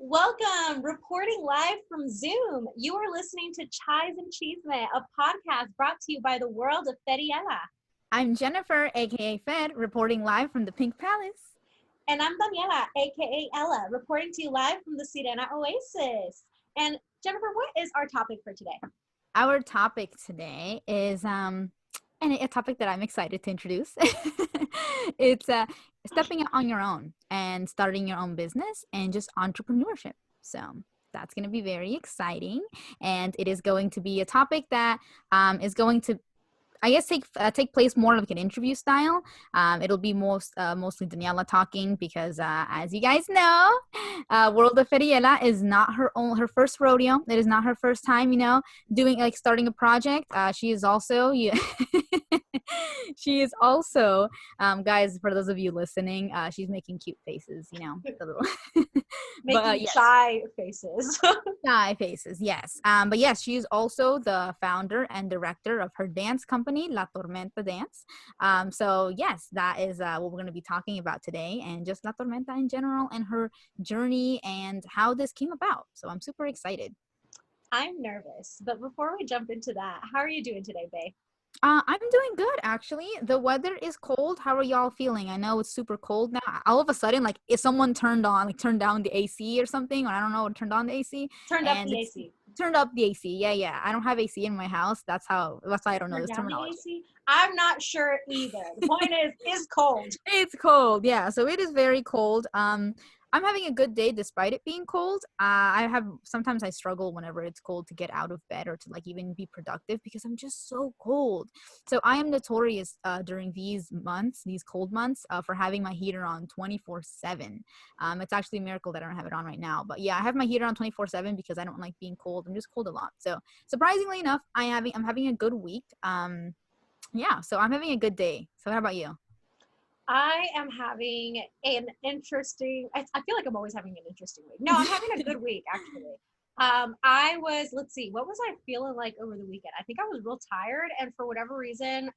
Welcome, reporting live from Zoom. You are listening to Chais and Chisme, a podcast brought to you by the world of Feriela. I'm Jennifer, aka Fed, reporting live from the Pink Palace. And I'm Daniela, aka Ella, reporting to you live from the Sirena Oasis. And Jennifer, what is our topic for today? Our topic today is and a topic that I'm excited to introduce. It's stepping out on your own and starting your own business and just entrepreneurship. So that's going to be very exciting, and it is going to be a topic that is going to, I guess, take place more like an interview style. It'll be mostly Daniela talking because, as you guys know, World of Feriela is not her first rodeo. It is not her first time, doing starting a project. She is also she is also, guys. For those of you listening, she's making cute faces. The little Making yes. shy faces. Shy faces, yes. But yes, she is also the founder and director of her dance company, La Tormenta Dance. So yes, that is what we're going to be talking about today, and just La Tormenta in general and her journey and how this came about. So I'm super excited. I'm nervous, but before we jump into that, how are you doing today, babe? I'm doing good, actually. The weather is cold. How are y'all feeling? I know it's super cold now. All of a sudden, like, if someone turned down the AC or something, or I don't know, turned on the AC, Turned up and the it's AC. turned up the AC. Yeah. I don't have AC in my house. That's why I don't know Turned this down the terminology. AC? I'm not sure either. The point is, it's cold. It's cold, yeah. So it is very cold. I'm having a good day despite it being cold. Sometimes I struggle whenever it's cold to get out of bed or to even be productive because I'm just so cold. So I am notorious during these cold months, for having my heater on 24/7. It's actually a miracle that I don't have it on right now. But yeah, I have my heater on 24/7 because I don't like being cold. I'm just cold a lot. So surprisingly enough, I'm having a good week. Yeah, so I'm having a good day. So how about you? I am having an interesting, I feel like I'm always having an interesting week. No, I'm having a good week, actually. Let's see, what was I feeling like over the weekend? I think I was real tired, and for whatever reason,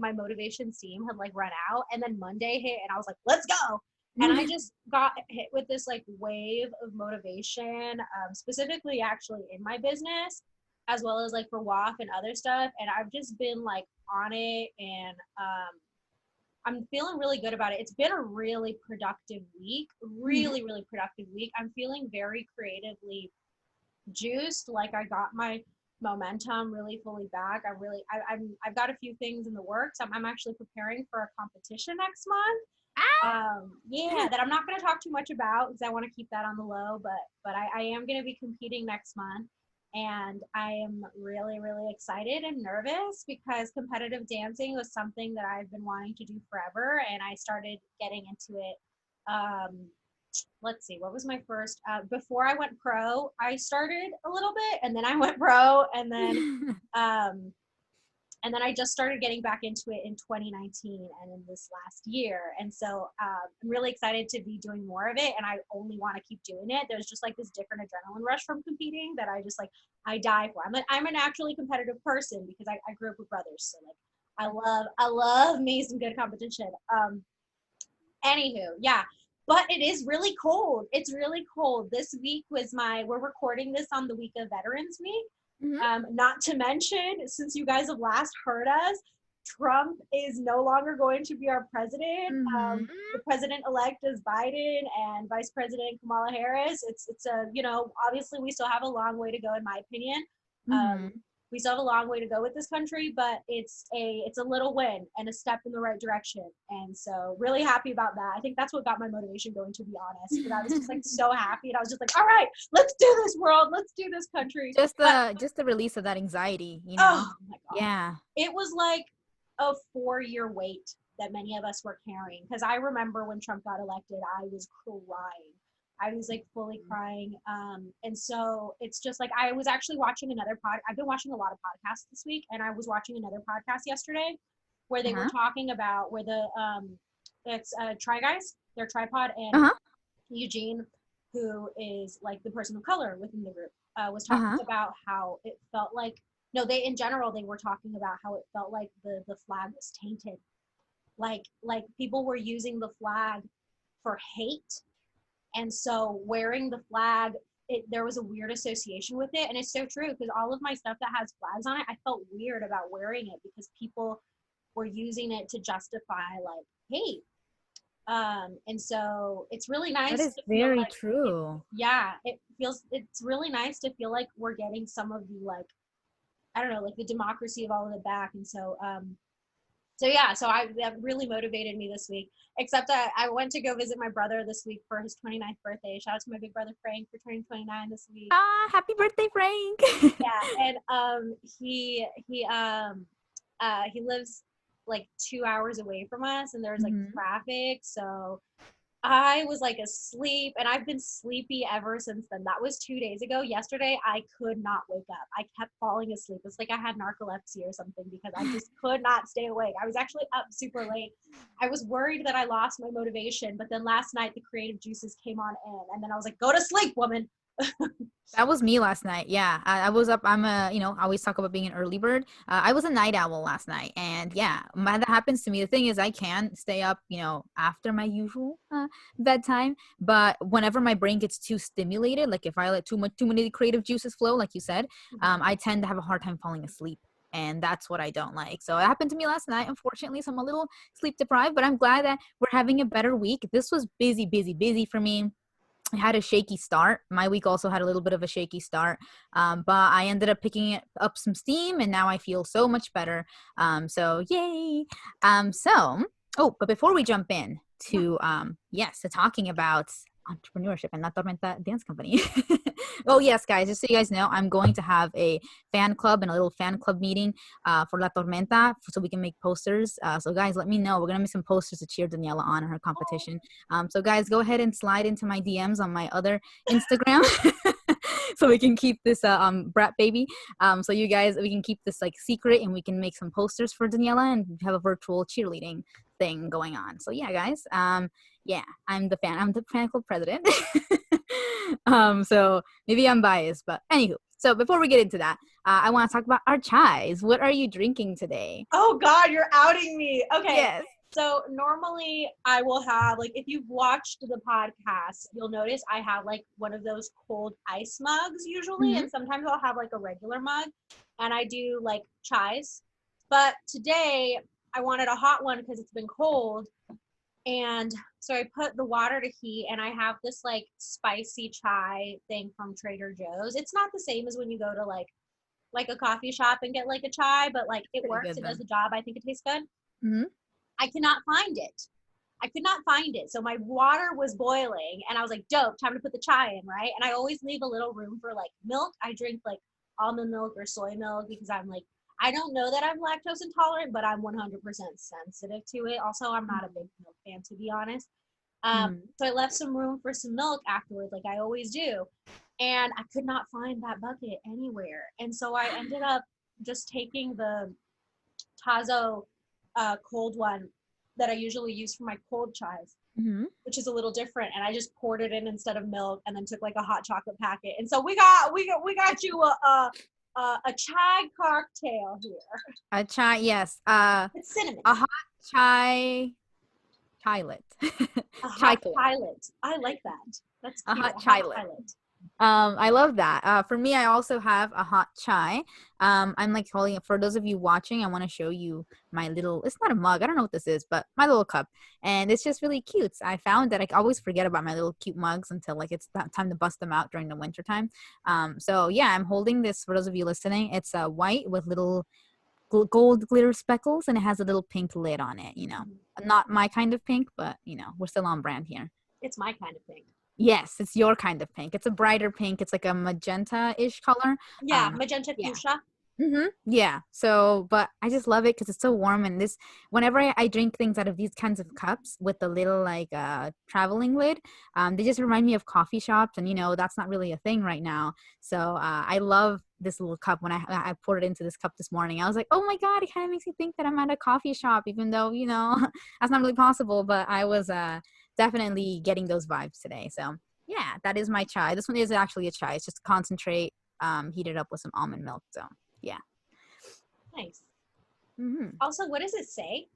my motivation steam had run out, and then Monday hit, and I was like, let's go. And I just got hit with this wave of motivation, specifically actually in my business, as well as for WAF and other stuff. And I've just been on it, and I'm feeling really good about it. It's been a really productive week, really productive week. I'm feeling very creatively juiced. I got my momentum really fully back. I've got a few things in the works. I'm actually preparing for a competition next month. Yeah, that I'm not going to talk too much about because I want to keep that on the low. But I am going to be competing next month. And I am really, really excited and nervous because competitive dancing was something that I've been wanting to do forever. And I started getting into it. Let's see, what was my first? Before I went pro, I started a little bit, and then I went pro, and then I just started getting back into it in 2019 and in this last year. And so I'm really excited to be doing more of it. And I only want to keep doing it. There's just this different adrenaline rush from competing that I die for. I'm a naturally competitive person because I grew up with brothers. So I love me some good competition. Anywho, yeah. But it is really cold. It's really cold. This week we're recording this on the week of Veterans Week. Not to mention, since you guys have last heard us, Trump is no longer going to be our president. The president-elect is Biden, and Vice President Kamala Harris. It's obviously we still have a long way to go, in my opinion. We still have a long way to go with this country, but it's a little win and a step in the right direction. And so really happy about that. I think that's what got my motivation going, to be honest. But I was just so happy, and I was just all right, let's do this, world. Let's do this, country. Just the release of that anxiety, Oh my God. Yeah. It was like a 4-year wait that many of us were carrying. Because I remember when Trump got elected, I was crying. I was fully crying. And so it's just I was actually watching I've been watching a lot of podcasts this week, and I was watching another podcast yesterday where they were talking about where it's Try Guys, their tripod, and Eugene, who is the person of color within the group, was talking about how it felt in general, they were talking about how it felt like the flag was tainted. Like people were using the flag for hate And so wearing the flag, there was a weird association with it. And it's so true, because all of my stuff that has flags on it, I felt weird about wearing it because people were using it to justify like hate. And so it's really That nice is to feel very like true. it's really nice to feel like we're getting some of the, like, I don't know, like the democracy of all of it back. And so yeah, that really motivated me this week. Except I went to go visit my brother this week for his 29th birthday. Shout out to my big brother Frank for turning 29 this week. Ah, happy birthday, Frank. Yeah, and he lives like 2 hours away from us, and there's like Mhm. traffic, so I was like asleep, and I've been sleepy ever since then. That was 2 days ago. Yesterday, I could not wake up. I kept falling asleep. It's like I had narcolepsy or something, because I just could not stay awake. I was actually up super late. I was worried that I lost my motivation, but then last night the creative juices came on in, and then I was like, go to sleep, woman. That was me last night. Yeah, I was up. I always talk about being an early bird. I was a night owl last night. And yeah, that happens to me. The thing is, I can stay up, after my usual bedtime. But whenever my brain gets too stimulated, like if I let too many creative juices flow, like you said, I tend to have a hard time falling asleep. And that's what I don't like. So it happened to me last night, unfortunately. So I'm a little sleep deprived, but I'm glad that we're having a better week. This was busy, busy, busy for me. I had a shaky start. My week also had a little bit of a shaky start, but I ended up picking up some steam, and now I feel so much better. So yay! But before we jump in to to talking about entrepreneurship and La Tormenta Dance Company. Oh yes, guys, just so you guys know, I'm going to have a fan club and a little fan club meeting for La Tormenta, so we can make posters. So guys, let me know. We're gonna make some posters to cheer Daniela on in her competition. So guys, go ahead and slide into my DMs on my other Instagram. So we can keep this brat baby. So you guys, we can keep this like secret, and we can make some posters for Daniela and have a virtual cheerleading thing going on. So yeah, guys. Yeah, I'm the fan club president. So maybe I'm biased, but anywho. So before we get into that, I want to talk about our chais. What are you drinking today? Oh God, you're outing me. Okay. Yes. So normally I will have, like, if you've watched the podcast, you'll notice I have like one of those cold ice mugs usually, Mm-hmm. and sometimes I'll have like a regular mug, and I do like chais. But today I wanted a hot one because it's been cold, and so I put the water to heat, and I have this like spicy chai thing from Trader Joe's. It's not the same as when you go to like a coffee shop and get like a chai, but like it Pretty works. good It does then. the job. I think it tastes good. Mm-hmm. I cannot find it. I could not find it. So my water was boiling, and I was like, dope, time to put the chai in, right? And I always leave a little room for like milk. I drink like almond milk or soy milk because I'm like, I don't know that I'm lactose intolerant, but I'm 100% sensitive to it. Also, I'm not a big milk fan, to be honest. Mm-hmm. So I left some room for some milk afterwards, like I always do. And I could not find that bucket anywhere. And so I ended up just taking the Tazo cold one that I usually use for my cold chais, Mm-hmm. which is a little different. And I just poured it in instead of milk, and then took like a hot chocolate packet. And so we got you a chai cocktail here. A chai, yes. It's cinnamon. A hot chai, chailet. A hot Chailet. pilot. I like that. That's A cute. hot A hot chailet. pilot. I love that. For me, I also have a hot chai. I'm like holding it for those of you watching. I want to show you my little, it's not a mug. I don't know what this is, but my little cup. And it's just really cute. I found that I always forget about my little cute mugs until like it's time to bust them out during the winter time. So yeah, I'm holding this for those of you listening. It's white with little gold glitter speckles, and it has a little pink lid on it. Not my kind of pink, but we're still on brand here. It's my kind of thing. Yes, it's your kind of pink. It's a brighter pink. It's like a magenta-ish color. Yeah, magenta Yeah. fuchsia. Yeah. So, but I just love it because it's so warm. And whenever I drink things out of these kinds of cups with the little like traveling lid, they just remind me of coffee shops. And that's not really a thing right now. So I love this little cup. When I poured it into this cup this morning, I was like, oh my God, it kind of makes me think that I'm at a coffee shop, even though that's not really possible. But I was definitely getting those vibes today. So yeah, that is my chai. This one is actually a chai. It's just concentrate, heated up with some almond milk. So yeah. Nice. Mm-hmm. Also, what does it say?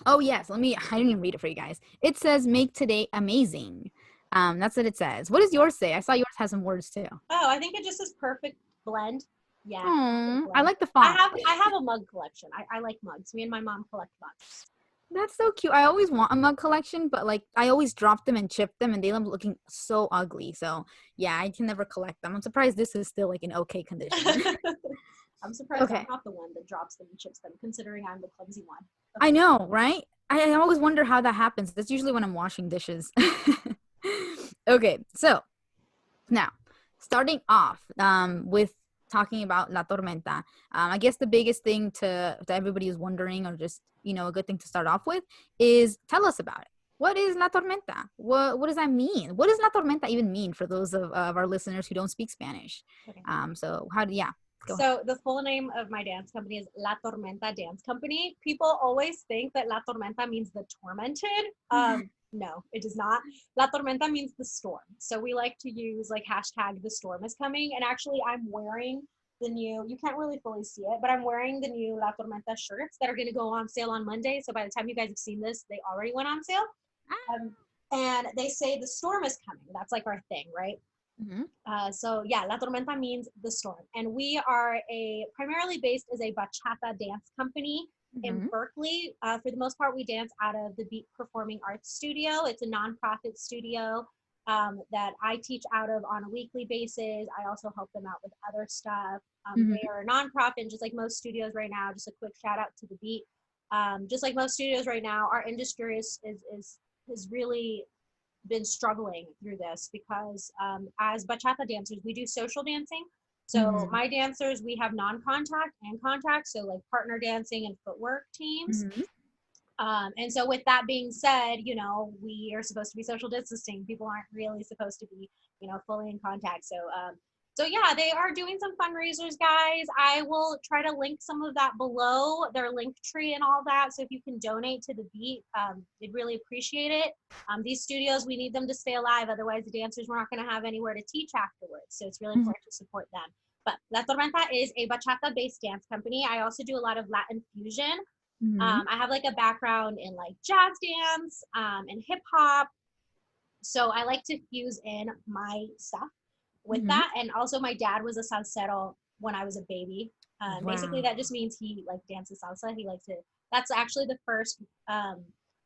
Oh yes, I didn't even read it for you guys. It says make today amazing. That's what it says. What does yours say? I saw yours has some words too. Oh, I think it just says perfect blend. Yeah, perfect I blend. like the font. I have a mug collection. I like mugs. Me and my mom collect mugs. That's so cute. I always want a mug collection, but like I always drop them and chip them and they end up looking so ugly. So yeah, I can never collect them. I'm surprised this is still like in okay condition. I'm surprised I'm Okay. not the one that drops them and chips them, considering I'm the clumsy one. I know, right? I always wonder how that happens. That's usually when I'm washing dishes. Okay, so now starting off with talking about La Tormenta, I guess the biggest thing to everybody who's wondering, or just a good thing to start off with, is tell us about it. What is La Tormenta? What does that mean? What does La Tormenta even mean for those of our listeners who don't speak Spanish? Okay. So how do go ahead. So the full name of my dance company is La Tormenta Dance Company. People always think that La Tormenta means the tormented. No, it does not. La Tormenta means the storm. So we like to use like hashtag the storm is coming. And actually I'm wearing the new, you can't really fully see it, but I'm wearing the new La Tormenta shirts that are going to go on sale on Monday. So by the time you guys have seen this, they already went on sale. And they say the storm is coming. That's like our thing, right? So yeah, La Tormenta means the storm. And we are primarily based as a bachata dance company in Berkeley. For the most part, we dance out of the Beat Performing Arts Studio. It's a nonprofit studio that I teach out of on a weekly basis. I also help them out with other stuff. They are a nonprofit, just like most studios right now. Just a quick shout out to the Beat. Just like most studios right now, our industry is really been struggling through this because as bachata dancers, we do social dancing. So my dancers, we have non-contact and contact, so like partner dancing and footwork teams. And so with that being said, we are supposed to be social distancing. People aren't really supposed to be, fully in contact. So yeah, they are doing some fundraisers, guys. I will try to link some of that below, their link tree and all that. So if you can donate to the Beat, they'd really appreciate it. These studios, we need them to stay alive. Otherwise, the dancers, we're not going to have anywhere to teach afterwards. So it's really important to support them. But La Tormenta is a bachata-based dance company. I also do a lot of Latin fusion. I have like a background in like jazz dance and hip hop. So I like to fuse in my stuff with that. And also my dad was a salsero when I was a baby. Wow. Basically that just means he like dances salsa. He likes to, that's actually the first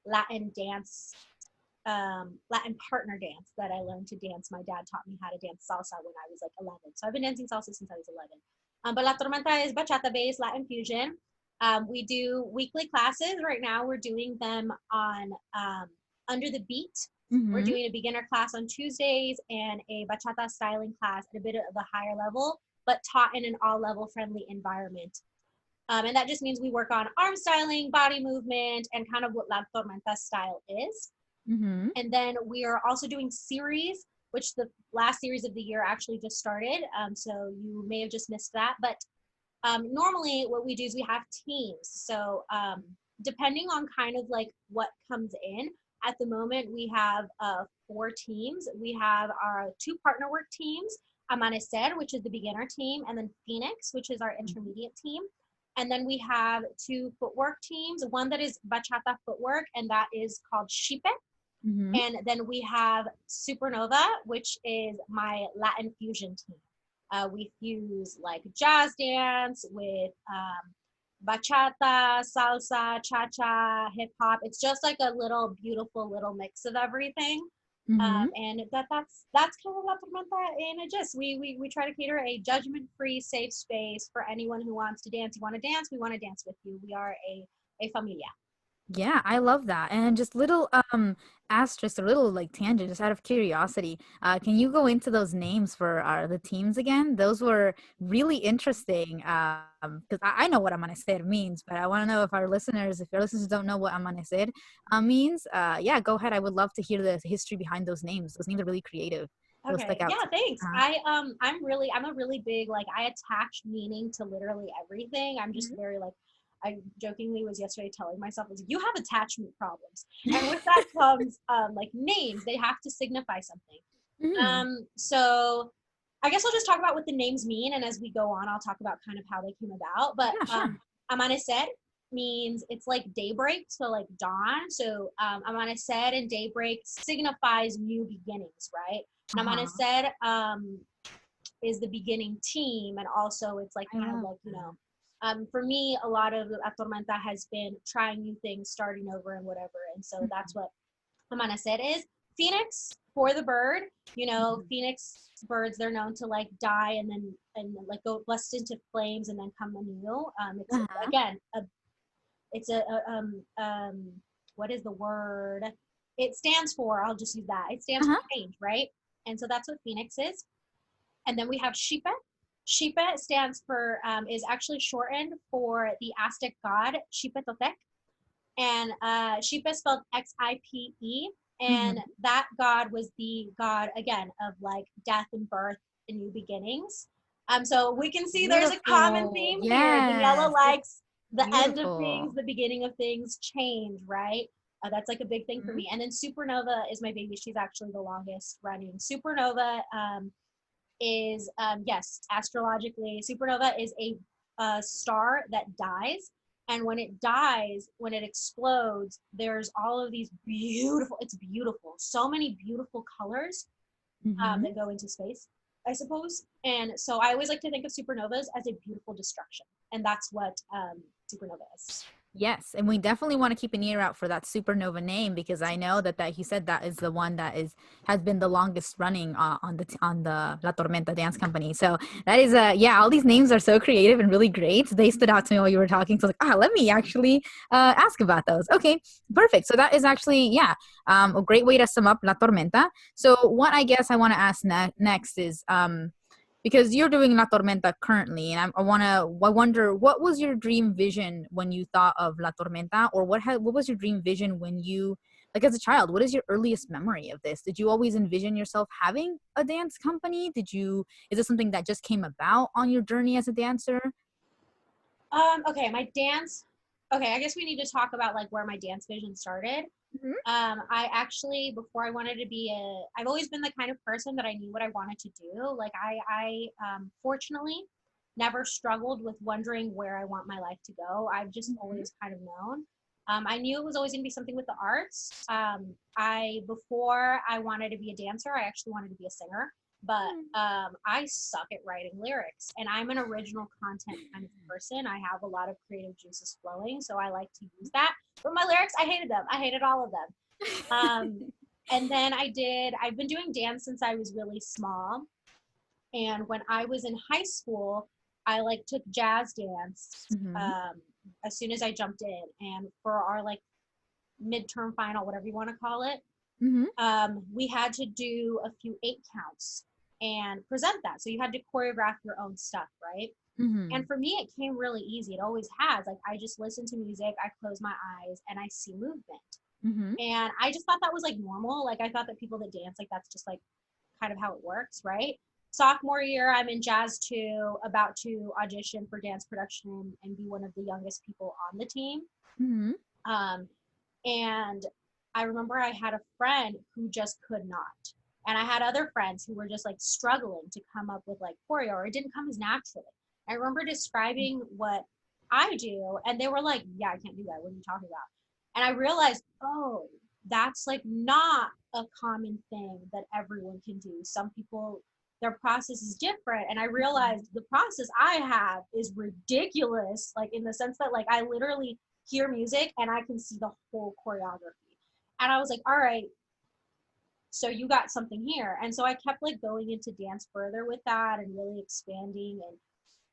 Latin dance, Latin partner dance that I learned to dance. My dad taught me how to dance salsa when I was like 11. So I've been dancing salsa since I was 11. But La Tormenta is bachata based Latin fusion. We do weekly classes. Right now we're doing them on Under the Beat. We're doing a beginner class on Tuesdays and a bachata styling class at a bit of a higher level, but taught in an all-level friendly environment. And that just means we work on arm styling, body movement, and kind of what La Tormenta style is. And then we are also doing series, which the last series of the year actually just started. So you may have just missed that. But normally what we do is we have teams. So depending on kind of like what comes in, at the moment, we have 4 teams. We have our 2 partner work teams, Amanecer, which is the beginner team, and then Phoenix, which is our intermediate team. And then we have 2 footwork teams, one that is bachata footwork, and that is called Chipe. And then we have Supernova, which is my Latin fusion team. We fuse like jazz dance with bachata, salsa, cha-cha, hip-hop. It's just like a little beautiful little mix of everything. And that's kind of La Tormenta in a gist. We try to cater a judgment-free, safe space for anyone who wants to dance. You want to dance? We want to dance with you. We are a familia. Yeah, I love that. And just little asterisk, a little like tangent, just out of curiosity. Can you go into those names for the teams again? Those were really interesting. Because I know what amanecer means, but I want to know if our listeners, if your listeners don't know what amanecer means, yeah, go ahead. I would love to hear the history behind those names. Those names are really creative. They'll Okay. stick out. Yeah, thanks. I'm a really big, like, I attach meaning to literally everything. I'm just very like, I jokingly was yesterday telling myself, you have attachment problems. And with that comes like names. They have to signify something. So I guess I'll just talk about what the names mean. And as we go on, I'll talk about kind of how they came about. But Yeah, sure. Amanecer means it's like daybreak, so like dawn. So Amanecer and daybreak signifies new beginnings, right? And Uh-huh. Amanecer is the beginning team, and also it's like I kind of love like, you know, that. for me, a lot of La Tormenta has been trying new things, starting over, and whatever. And so that's what Amanecer is. Phoenix for the bird, you know, Mhm. Phoenix birds, they're known to like die and like go bust into flames and then come anew. It's Uh-huh. again it's what is the word? It stands for, I'll just use that. It stands for Uh-huh. change, right? And so that's what Phoenix is. And then we have Xipe. Xipe stands for, is actually shortened for the Aztec god Xipetotec. And Xipe spelled Xipe. And Mhm. that god was the god, again, of like death and birth and new beginnings. So we can see there's a common Beautiful. theme here. Daniela Yes, it's likes the end of things, beautiful. the beginning of things, change, right? That's like a big thing for Mhm. me. And then Supernova is my baby. She's actually the longest running. Supernova is, yes, astrologically, supernova is a star that dies. And when it dies, when it explodes, there's all of these beautiful, it's beautiful, so many beautiful colors Mhm. that go into space, I suppose. And so I always like to think of supernovas as a beautiful destruction. And that's what supernova is. Yes, and we definitely want to keep an ear out for that supernova name because I know that he said that is the one that is has been the longest running on the La Tormenta Dance Company. So that is yeah, all these names are so creative and really great. They stood out to me while you were talking. So I was like, let me actually ask about those. Okay, perfect. So that is actually yeah, a great way to sum up La Tormenta. So what I guess I want to ask next is because you're doing La Tormenta currently, and I wonder what was your dream vision when you thought of La Tormenta, or what was your dream vision when you like as a child? What is your earliest memory of this? Did you always envision yourself having a dance company? Is this something that just came about on your journey as a dancer? Okay, my dance. Okay, I guess we need to talk about like where my dance vision started. Mhm. I actually, before I wanted to be I've always been the kind of person that I knew what I wanted to do. Like fortunately never struggled with wondering where I want my life to go. I've just Mhm. always kind of known. I knew it was always going to be something with the arts. Before I wanted to be a dancer, I actually wanted to be a singer, but I suck at writing lyrics, and I'm an original content kind of person. I have a lot of creative juices flowing, so I like to use that. But my lyrics, I hated them. I hated all of them. And then I've been doing dance since I was really small. And when I was in high school, I like took jazz dance Mhm. as soon as I jumped in. And for our like midterm final, whatever you want to call it, Mhm. we had to do a few 8 counts and present that. So you had to choreograph your own stuff, right? And Mhm. for me, it came really easy. It always has. Like I just listen to music, I close my eyes, and I see movement. Mhm. And I just thought that was like normal. Like I thought that people that dance, like that's just like kind of how it works, right? Sophomore year, I'm in jazz two, about to audition for dance production and be one of the youngest people on the team. Mhm. Um, and I remember I had a friend who just could not. And I had other friends who were just like struggling to come up with like choreo, or it didn't come as naturally. I remember describing what I do, and they were like, "Yeah, I can't do that. What are you talking about?" And I realized, oh, that's like not a common thing that everyone can do. Some people, their process is different. And I realized the process I have is ridiculous, like in the sense that like I literally hear music and I can see the whole choreography. And I was like, all right, so you got something here. And so I kept like going into dance further with that and really expanding.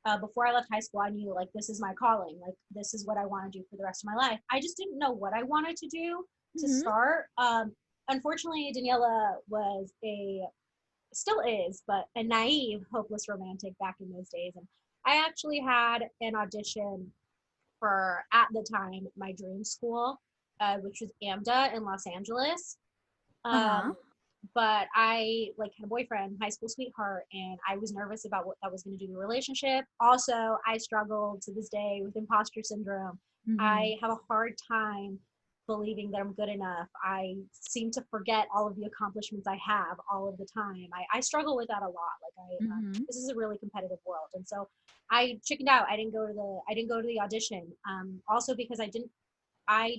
And before I left high school, I knew like this is my calling. Like this is what I want to do for the rest of my life. I just didn't know what I wanted to do to Mhm. start. Unfortunately, Daniela was still is, but a naive, hopeless romantic back in those days. And I actually had an audition for, at the time, my dream school, which was AMDA in Los Angeles. Uh-huh. Um, but I like had a boyfriend, high school sweetheart, and I was nervous about what that was going to do to the relationship. Also, I struggled to this day with imposter syndrome. Mhm. I have a hard time believing that I'm good enough. I seem to forget all of the accomplishments I have all of the time. I struggle with that a lot. Like Mm-hmm. this is a really competitive world, and so I chickened out. I didn't go to the audition. Also because I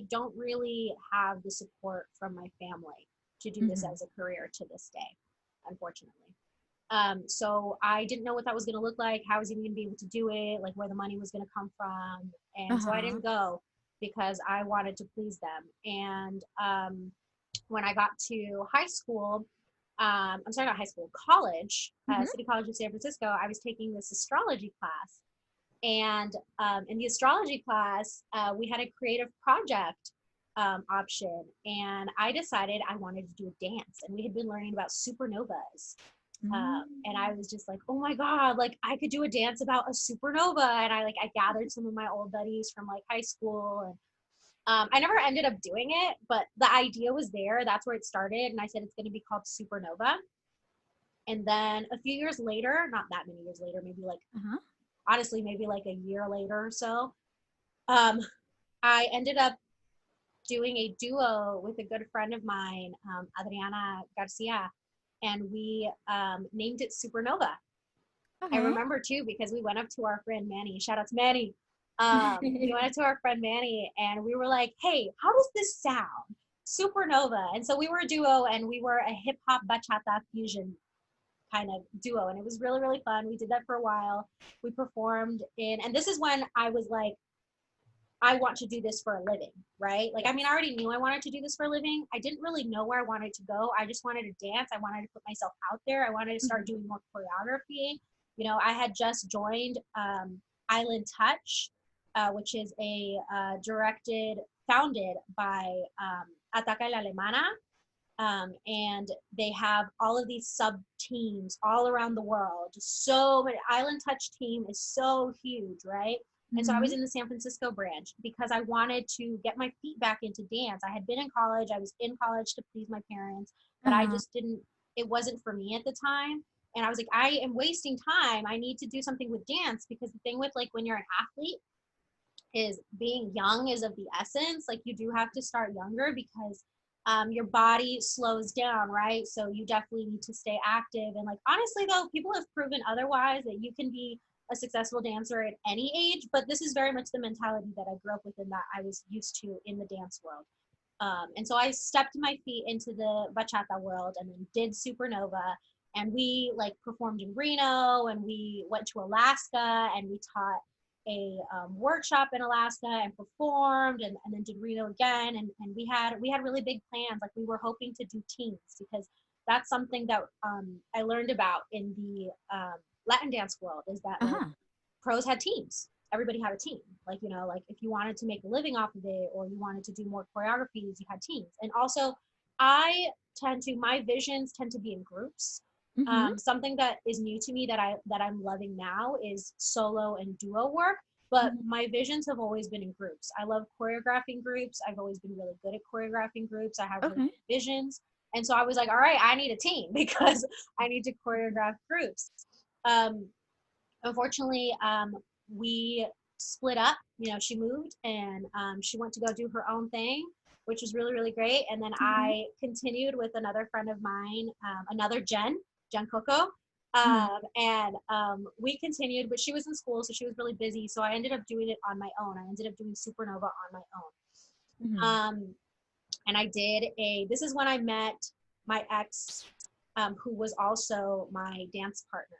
don't really have the support from my family to do this Mm-hmm. as a career to this day, unfortunately. So I didn't know what that was going to look like, how I was even going to be able to do it, like where the money was going to come from. And so I Uh-huh. didn't go because I wanted to please them. And when I got to high school, I'm sorry, not high school, college, Mm-hmm. City College of San Francisco, I was taking this astrology class. And in the astrology class, we had a creative project option. And I decided I wanted to do a dance. And we had been learning about supernovas. And I was just like, oh my God, like I could do a dance about a supernova. And I gathered some of my old buddies from like high school. And I never ended up doing it, but the idea was there. That's where it started. And I said, it's going to be called Supernova. And then a few years later, not that many years later, maybe like, Uh-huh. honestly, maybe like a year later or so, um, I ended up doing a duo with a good friend of mine, Adriana Garcia, and we named it Supernova. I Okay. remember too because we went up to our friend Manny. Shout out to Manny. We went up to our friend Manny and we were like, "Hey, how does this sound? Supernova." And so we were a duo and we were a hip hop bachata fusion kind of duo, and it was really really fun. We did that for a while. We performed in, and this is when I was like, I want to do this for a living, right? Like, I mean, I already knew I wanted to do this for a living. I didn't really know where I wanted to go. I just wanted to dance. I wanted to put myself out there. I wanted to start Mhm. doing more choreography. You know, I had just joined Island Touch, which is a founded by Ataca la Alemana. And they have all of these sub teams all around the world. So many. Island Touch team is so huge, right? And so I was Mhm. in the San Francisco branch because I wanted to get my feet back into dance. I had been in college. I was in college to please my parents, but I Uh-huh. just didn't, it wasn't for me at the time. And I was like, I am wasting time. I need to do something with dance because the thing with like when you're an athlete is being young is of the essence. Like you do have to start younger because your body slows down, right? So you definitely need to stay active. And like honestly, though, people have proven otherwise that you can be a successful dancer at any age. But this is very much the mentality that I grew up with and that I was used to in the dance world. And so I stepped my feet into the bachata world and then did Supernova. And we like performed in Reno and we went to Alaska and we taught a workshop in Alaska and performed and then did Reno again. And we had really big plans. Like we were hoping to do teams because that's something that I learned about in the Latin dance world is that like Uh-huh. pros had teams. Everybody had a team. Like, you know, like if you wanted to make a living off of it or you wanted to do more choreographies, you had teams. And also, my visions tend to be in groups. Mhm. Something that is new to me that I'm loving now is solo and duo work. But Mhm. my visions have always been in groups. I love choreographing groups. I've always been really good at choreographing groups. I have really Okay. good visions. And so I was like, all right, I need a team because I need to choreograph groups. Um, Unfortunately, we split up. You know, she moved and she went to go do her own thing, which was really, really great. And then Uh-huh. I continued with another friend of mine, another Jen Coco. Mhm. And we continued, but she was in school, so she was really busy. So I ended up doing it on my own. I ended up doing Supernova on my own. Mhm. And this is when I met my ex, who was also my dance partner.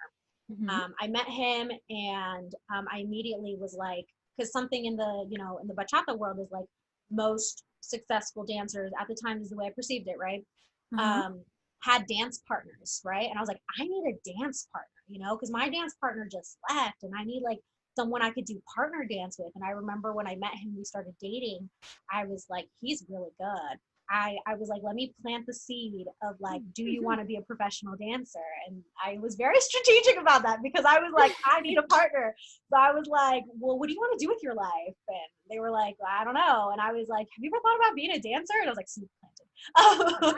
Mhm. I met him and I immediately was like, because something in the bachata world is like most successful dancers at the time is the way I perceived it, right? Uh-huh. Um, had dance partners, right? And I was like, I need a dance partner, because my dance partner just left and I need like someone I could do partner dance with. And I remember when I met him, we started dating, I was like, he's really good. I was like, let me plant the seed of like, do you want to be a professional dancer? And I was very strategic about that because I was like, I need a partner. So I was like, well, what do you want to do with your life? And they were like, well, I don't know. And I was like, have you ever thought about being a dancer? And I was like, seed planted.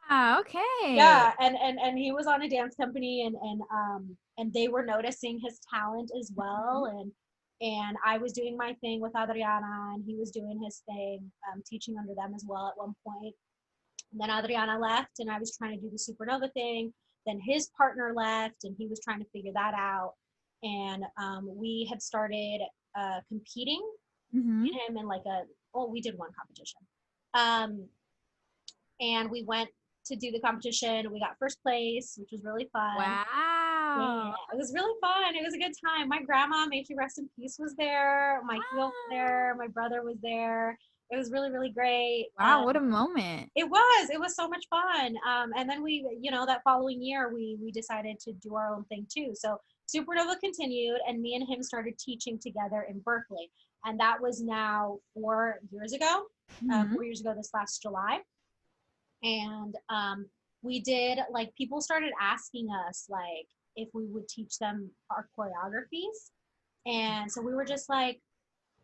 Ah, okay. Yeah, and he was on a dance company and they were noticing his talent as Mhm. well. And And I was doing my thing with Adriana, and he was doing his thing, teaching under them as well at one point. And then Adriana left, and I was trying to do the Supernova thing. Then his partner left, and he was trying to figure that out. And we had started competing, Mm-hmm. him in like we did one competition. Um, and we went to do the competition. We got first place, which was really fun. Yeah, Wow. it was really fun. It was a good time. My grandma, may she rest in peace, was there. My hero was there. My brother was there. It was really, really great. Wow, what a moment. It was so much fun. And then that following year, we decided to do our own thing too. So Supernova continued, and me and him started teaching together in Berkeley. And that was now 4 years ago. Mm-hmm. 4 years ago, this last July. And we did, like, people started asking us like if we would teach them our choreographies. And so we were just like,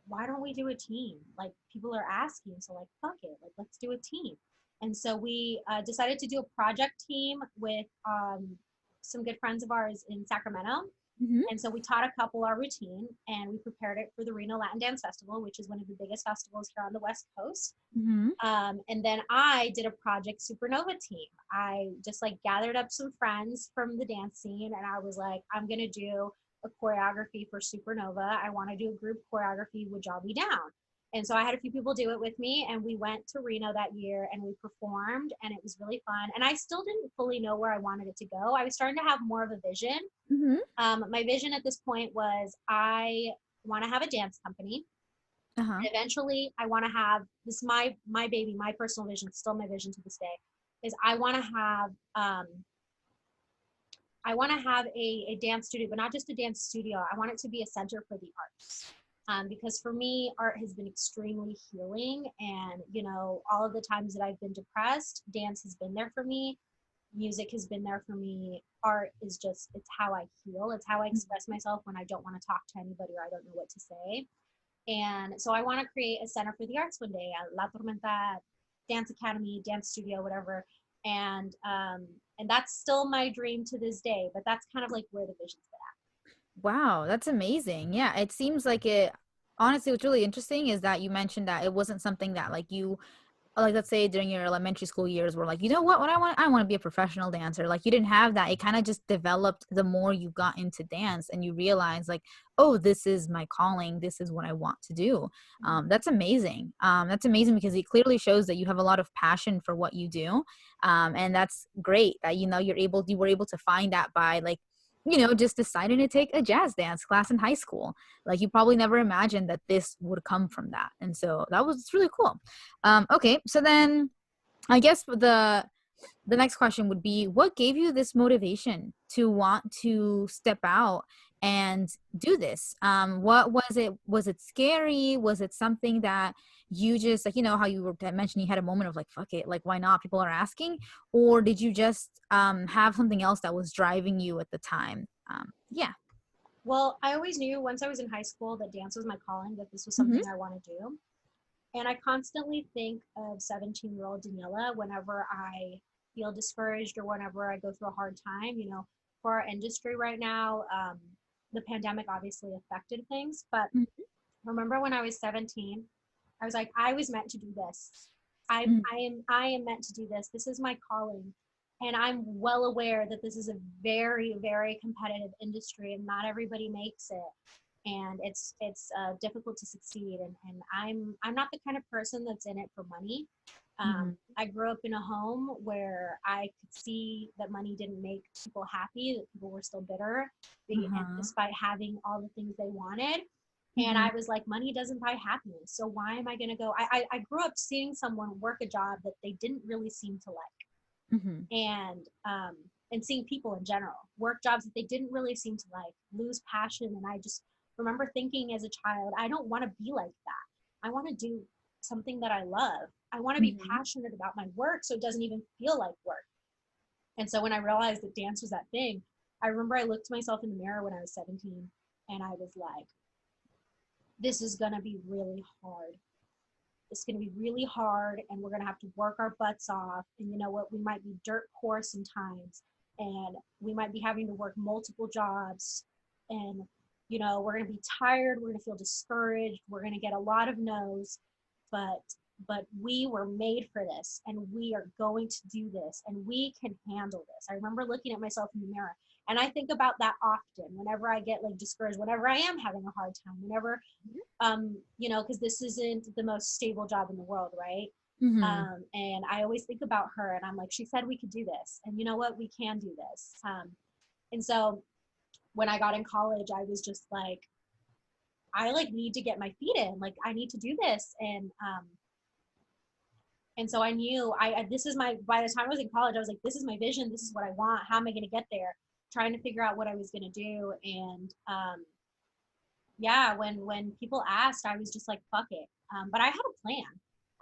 why don't we do a team? Like, people are asking, so like, fuck it, like, let's do a team. And so we decided to do a project team with some good friends of ours in Sacramento. Mm-hmm. And so we taught a couple our routine, and we prepared it for the Reno Latin Dance Festival, which is one of the biggest festivals here on the West Coast. Mm-hmm. And then I did a Project Supernova team. I just like gathered up some friends from the dance scene, and I was like, I'm gonna do a choreography for Supernova. I want to do a group choreography. Would y'all be down? And so I had a few people do it with me, and we went to Reno that year and we performed, and it was really fun. And I still didn't fully know where I wanted it to go. I was starting to have more of a vision. Mm-hmm. My vision at this point was I want to have a dance company. Uh-huh. And eventually, I want to have this, my baby, my personal vision, still my vision to this day, is I want to have a dance studio, but not just a dance studio. I want it to be a center for the arts. Because for me, art has been extremely healing. And, all of the times that I've been depressed, dance has been there for me. Music has been there for me. Art is just, it's how I heal. It's how I express myself when I don't want to talk to anybody or I don't know what to say. And so I want to create a center for the arts one day, La Tormenta Dance Academy, dance studio, whatever. And that's still my dream to this day. But that's kind of like where the vision's been Wow, that's amazing. Yeah, it seems like it honestly what's really interesting is that you mentioned that it wasn't something that like you like let's say during your elementary school years were like, you know what I want to be a professional dancer. Like you didn't have that. It kind of just developed the more you got into dance and you realize like, oh, this is my calling. This is what I want to do. That's amazing. That's amazing because it clearly shows that you have a lot of passion for what you do. And that's great that you were able to find that by like just deciding to take a jazz dance class in high school. Like you probably never imagined that this would come from that. And so that was really cool. Okay, so then I guess the next question would be, what gave you this motivation to want to step out and do this? What was it? Was it scary? Was it something that you just like, how you were mentioning you had a moment of like, fuck it, like why not? People are asking, or did you just have something else that was driving you at the time? Yeah. Well, I always knew once I was in high school that dance was my calling, that this was Mm-hmm. something I want to do. And I constantly think of 17-year-old Daniela whenever I feel discouraged or whenever I go through a hard time. For our industry right now, the pandemic obviously affected things. But remember when I was 17, I was like, I was meant to do this. I am meant to do this. This is my calling. And I'm well aware that this is a very, very competitive industry and not everybody makes it, and it's difficult to succeed, and I'm not the kind of person that's in it for money. I grew up in a home where I could see that money didn't make people happy, that people were still bitter, and despite having all the things they wanted. And I was like, money doesn't buy happiness, so why am I going to go? I grew up seeing someone work a job that they didn't really seem to like, and seeing people in general work jobs that they didn't really seem to like, lose passion. And I just remember thinking as a child, I don't want to be like that. I want to do something that I love. I want to be passionate about my work so it doesn't even feel like work. And so when I realized that dance was that thing, I remember I looked myself in the mirror when I was 17 and I was like, this is going to be really hard. It's going to be really hard, and we're going to have to work our butts off. And you know what? We might be dirt poor sometimes, and we might be having to work multiple jobs. And you know, we're going to be tired, we're going to feel discouraged, we're going to get a lot of no's, but we were made for this, and we are going to do this, and we can handle this. I remember looking at myself in the mirror, and I think about that often whenever I get like discouraged, whenever I am having a hard time, whenever you know, because this isn't the most stable job in the world, right? Mm-hmm. And I always think about her, and I'm like, she said we could do this, and you know what, we can do this. And so when I got in college, I was just like, I like need to get my feet in, like I need to do this. And so I knew this is my, by the time I was in college, I was like, this is my vision, this is what I want, how am I going to get there, trying to figure out what I was going to do. And yeah, when people asked, I was just like, fuck it. But I had a plan.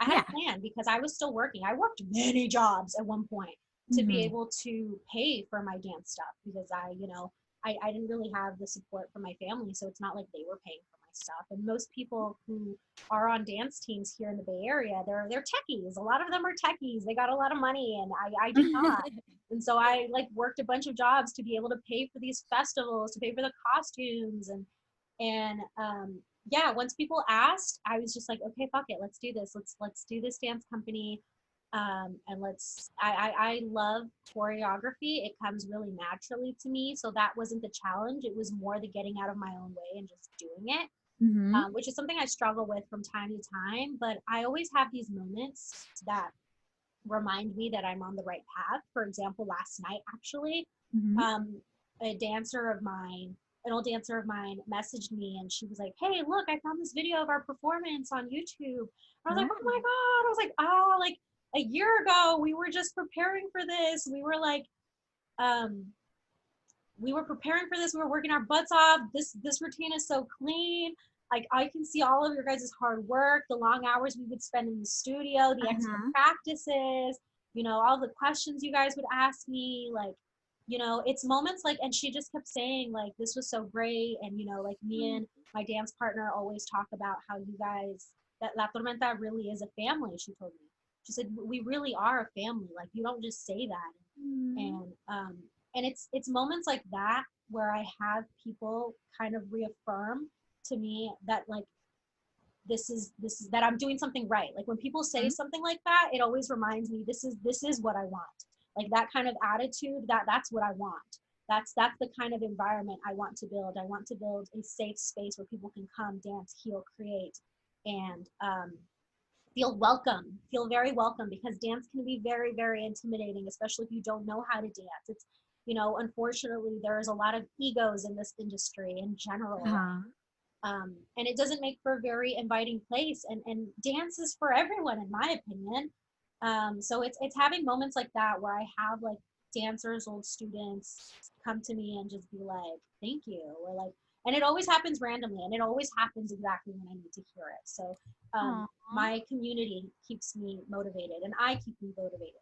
I had Yeah. a plan because I was still working. I worked many jobs at one point to be Mm-hmm. able to pay for my dance stuff, because I, you know, I didn't really have the support from my family. So it's not like they were paying for my stuff. And most people who are on dance teams here in the Bay Area, they're techies. A lot of them are techies. They got a lot of money, and I did not. And so I like worked a bunch of jobs to be able to pay for these festivals, to pay for the costumes, and yeah, once people asked, I was just like, okay, fuck it, let's do this. Let's do this dance company. And I love choreography. It comes really naturally to me. So that wasn't the challenge. It was more the getting out of my own way and just doing it, Mm-hmm. which is something I struggle with from time to time. But I always have these moments that remind me that I'm on the right path. For example, last night, actually, Mm-hmm. um, a dancer of mine, an old dancer of mine, messaged me, and she was like, "Hey, look, I found this video of our performance on YouTube." And I was like, "Oh my god!" I was like, "Oh, like a year ago, we were just preparing for this. We were like, um, we were preparing for this. We were working our butts off. This routine is so clean. Like I can see all of your guys' hard work, the long hours we would spend in the studio, the extra Uh-huh. practices, you know, all the questions you guys would ask me, like, you know, it's moments like, and she just kept saying like, this was so great. And, you know, like me and my dance partner always talk about how you guys, that La Tormenta really is a family, she told me. She said, we really are a family. Like, you don't just say that. Mm-hmm. And it's moments like that where I have people kind of reaffirm to me that like this is that I'm doing something right. Like when people say something like that, it always reminds me this is what I want. Like that kind of attitude, that's what I want. That's the kind of environment I want to build. I want to build a safe space where people can come, dance, heal, create, and feel welcome, feel very welcome, because dance can be very, very intimidating, especially if you don't know how to dance. It's, you know, unfortunately, there's a lot of egos in this industry in general. Uh-huh. And it doesn't make for a very inviting place. And dance is for everyone, in my opinion. So it's having moments like that where I have like dancers, old students come to me and just be like, thank you. Or like, and it always happens randomly, and it always happens exactly when I need to hear it. So Aw. my community keeps me motivated, and I keep me motivated.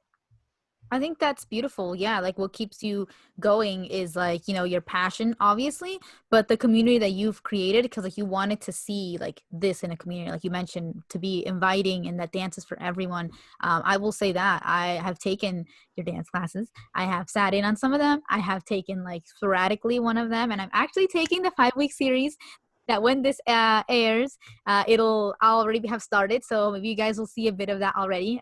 I think that's beautiful. Yeah, like what keeps you going is like, you know, your passion, obviously, but the community that you've created because like you wanted to see like this in a community, like you mentioned, to be inviting and that dance is for everyone. I will say that I have taken your dance classes. I have sat in on some of them. I have taken like sporadically one of them, and I'm actually taking the 5 week series that when this airs, I'll already have started. So maybe you guys will see a bit of that already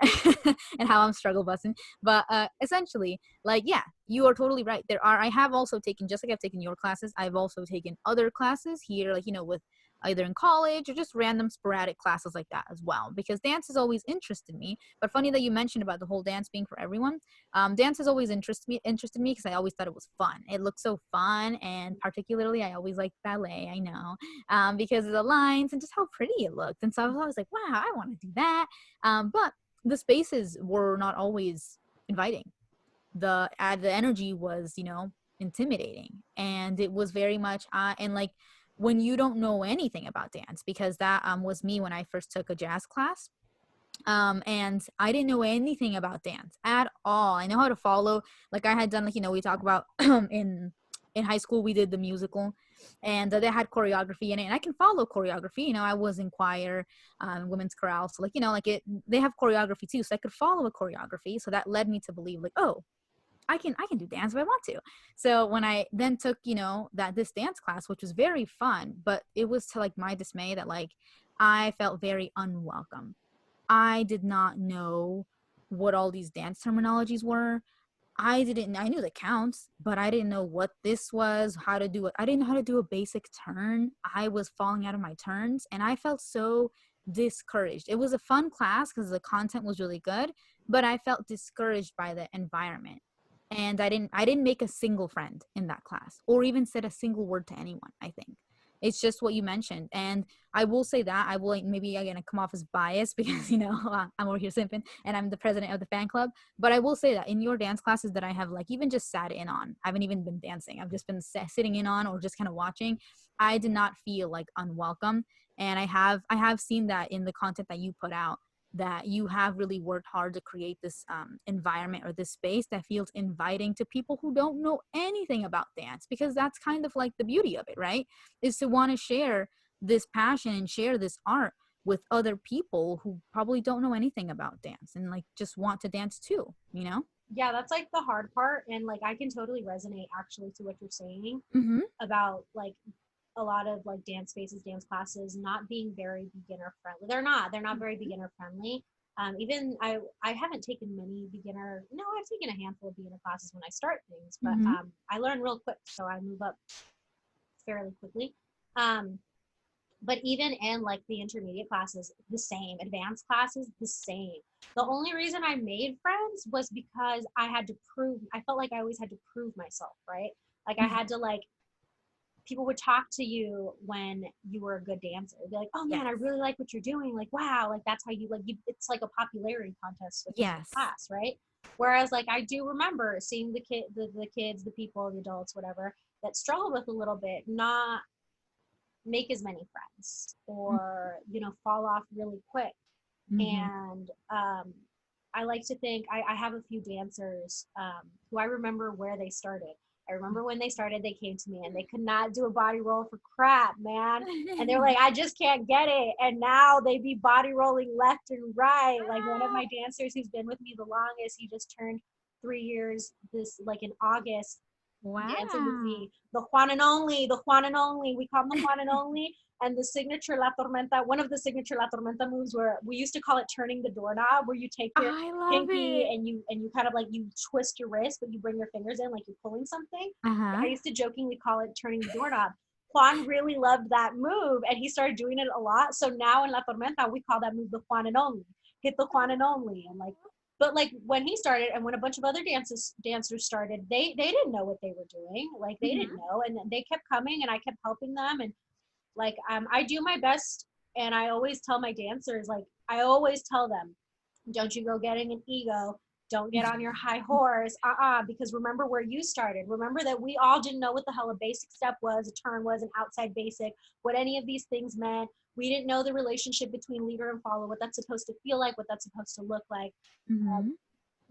and how I'm struggle busting. But essentially, like, yeah, you are totally right. I have also taken, just like I've taken your classes, I've also taken other classes here, like, you know, with either in college or just random sporadic classes like that as well, because dance has always interested me. But funny that you mentioned about the whole dance being for everyone. Dance has always interested me because I always thought it was fun. It looked so fun, and particularly I always liked ballet. I know, because of the lines and just how pretty it looked. And so I was always like, wow, I want to do that. But the spaces were not always inviting. The energy was, you know, intimidating, and it was very much and like when you don't know anything about dance, because that was me when I first took a jazz class. And I didn't know anything about dance at all. I know how to follow, like I had done, like, you know, we talk about in high school we did the musical, and they had choreography in it, and I can follow choreography. You know, I was in choir, women's chorale, so like, you know, like they have choreography too, so I could follow a choreography. So that led me to believe like, oh, I can do dance if I want to. So when I then took, this dance class, which was very fun, but it was to like my dismay that like I felt very unwelcome. I did not know what all these dance terminologies were. I knew the counts, but I didn't know what this was, how to do it. I didn't know how to do a basic turn. I was falling out of my turns and I felt so discouraged. It was a fun class because the content was really good, but I felt discouraged by the environment. And I didn't make a single friend in that class or even said a single word to anyone, I think. It's just what you mentioned. And I will say that I will like, maybe again come off as biased because I'm over here simping and I'm the president of the fan club, but I will say that in your dance classes that I have like even just sat in on, I haven't even been dancing, I've just been sitting in on or just kind of watching, I did not feel like unwelcome. And I have seen that in the content that you put out, that you have really worked hard to create this environment or this space that feels inviting to people who don't know anything about dance, because that's kind of like the beauty of it, right? Is to want to share this passion and share this art with other people who probably don't know anything about dance and like just want to dance too. Yeah, that's like the hard part. And like I can totally resonate actually to what you're saying Mm-hmm. about like a lot of like dance spaces, dance classes not being very beginner friendly. They're not very beginner friendly. Even I haven't taken many beginner, no, I've taken a handful of beginner classes when I start things, but Mm-hmm. I learn real quick, so I move up fairly quickly. Um, but even in like the intermediate classes, the same. Advanced classes, the same. The only reason I made friends was because I felt like I always had to prove myself, right? Like I had to like, people would talk to you when you were a good dancer. They'd be like, oh Yes. man, I really like what you're doing. Like, wow, like that's how it's like a popularity contest with the Yes. class, right? Whereas like I do remember seeing the kids, the people, the adults, whatever, that struggled with a little bit, not make as many friends or fall off really quick. Mm-hmm. And I like to think I have a few dancers who I remember where they started. I remember when they started, they came to me and they could not do a body roll for crap, man. And they're like, I just can't get it. And now they be body rolling left and right. Like one of my dancers who's been with me the longest, he just turned 3 years this like in August, dancing with Wow. me. The Juan and Only. We call him the Juan and Only. And the signature La Tormenta, one of the signature La Tormenta moves, where we used to call it turning the doorknob, where you take your I love pinky it. and you kind of like you twist your wrist, but you bring your fingers in like you're pulling something. I Uh-huh. used to jokingly call it turning the doorknob. Juan really loved that move and he started doing it a lot. So now in La Tormenta, we call that move the Juan and Only. Hit the Juan and Only. And like, but like when he started and when a bunch of other dancers started, they didn't know what they were doing. Like they didn't Mm-hmm. know. And they kept coming and I kept helping them. And like I do my best, and I always tell my dancers, like I always tell them, don't you go getting an ego. Don't get on your high horse. Because remember where you started. Remember that we all didn't know what the hell a basic step was, a turn was, an outside basic, what any of these things meant. We didn't know the relationship between leader and follower, what that's supposed to feel like, what that's supposed to look like. Mm-hmm.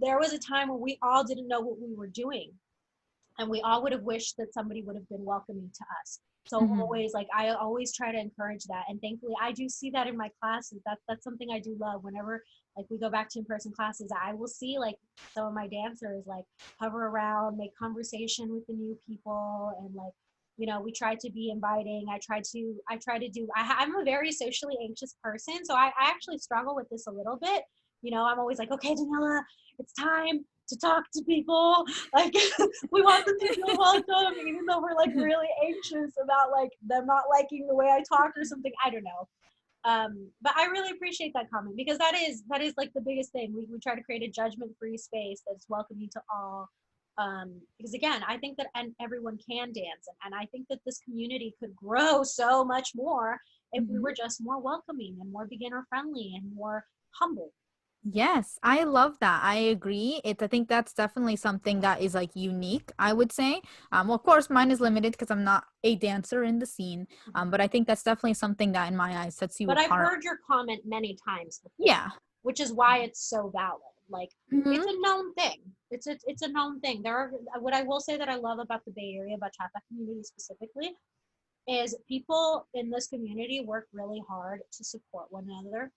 There was a time when we all didn't know what we were doing, and we all would have wished that somebody would have been welcoming to us. So Mm-hmm. always, like I always try to encourage that, and thankfully I do see that in my classes. That's something I do love. Whenever like we go back to in-person classes, I will see like some of my dancers like hover around, make conversation with the new people, and like we try to be inviting. I'm a very socially anxious person, so I actually struggle with this a little bit. I'm always like, okay, Daniela, it's time to talk to people. Like we want them to feel welcome, even though we're like really anxious about like them not liking the way I talk or something. I don't know. But I really appreciate that comment, because that is like the biggest thing. We try to create a judgment-free space that's welcoming to all. Because again, I think that and everyone can dance, and I think that this community could grow so much more if we Mm-hmm. were just more welcoming and more beginner friendly and more humble. Yes, I love that. I agree. I think that's definitely something that is like unique, I would say. Of course, mine is limited because I'm not a dancer in the scene. But I think that's definitely something that in my eyes sets you But I've apart. heard your comment many times before, Yeah. which is why it's so valid. Like it's Mm-hmm. a known thing. It's a known thing. There are what I will say that I love about the Bay Area, about Chata community specifically, is people in this community work really hard to support one another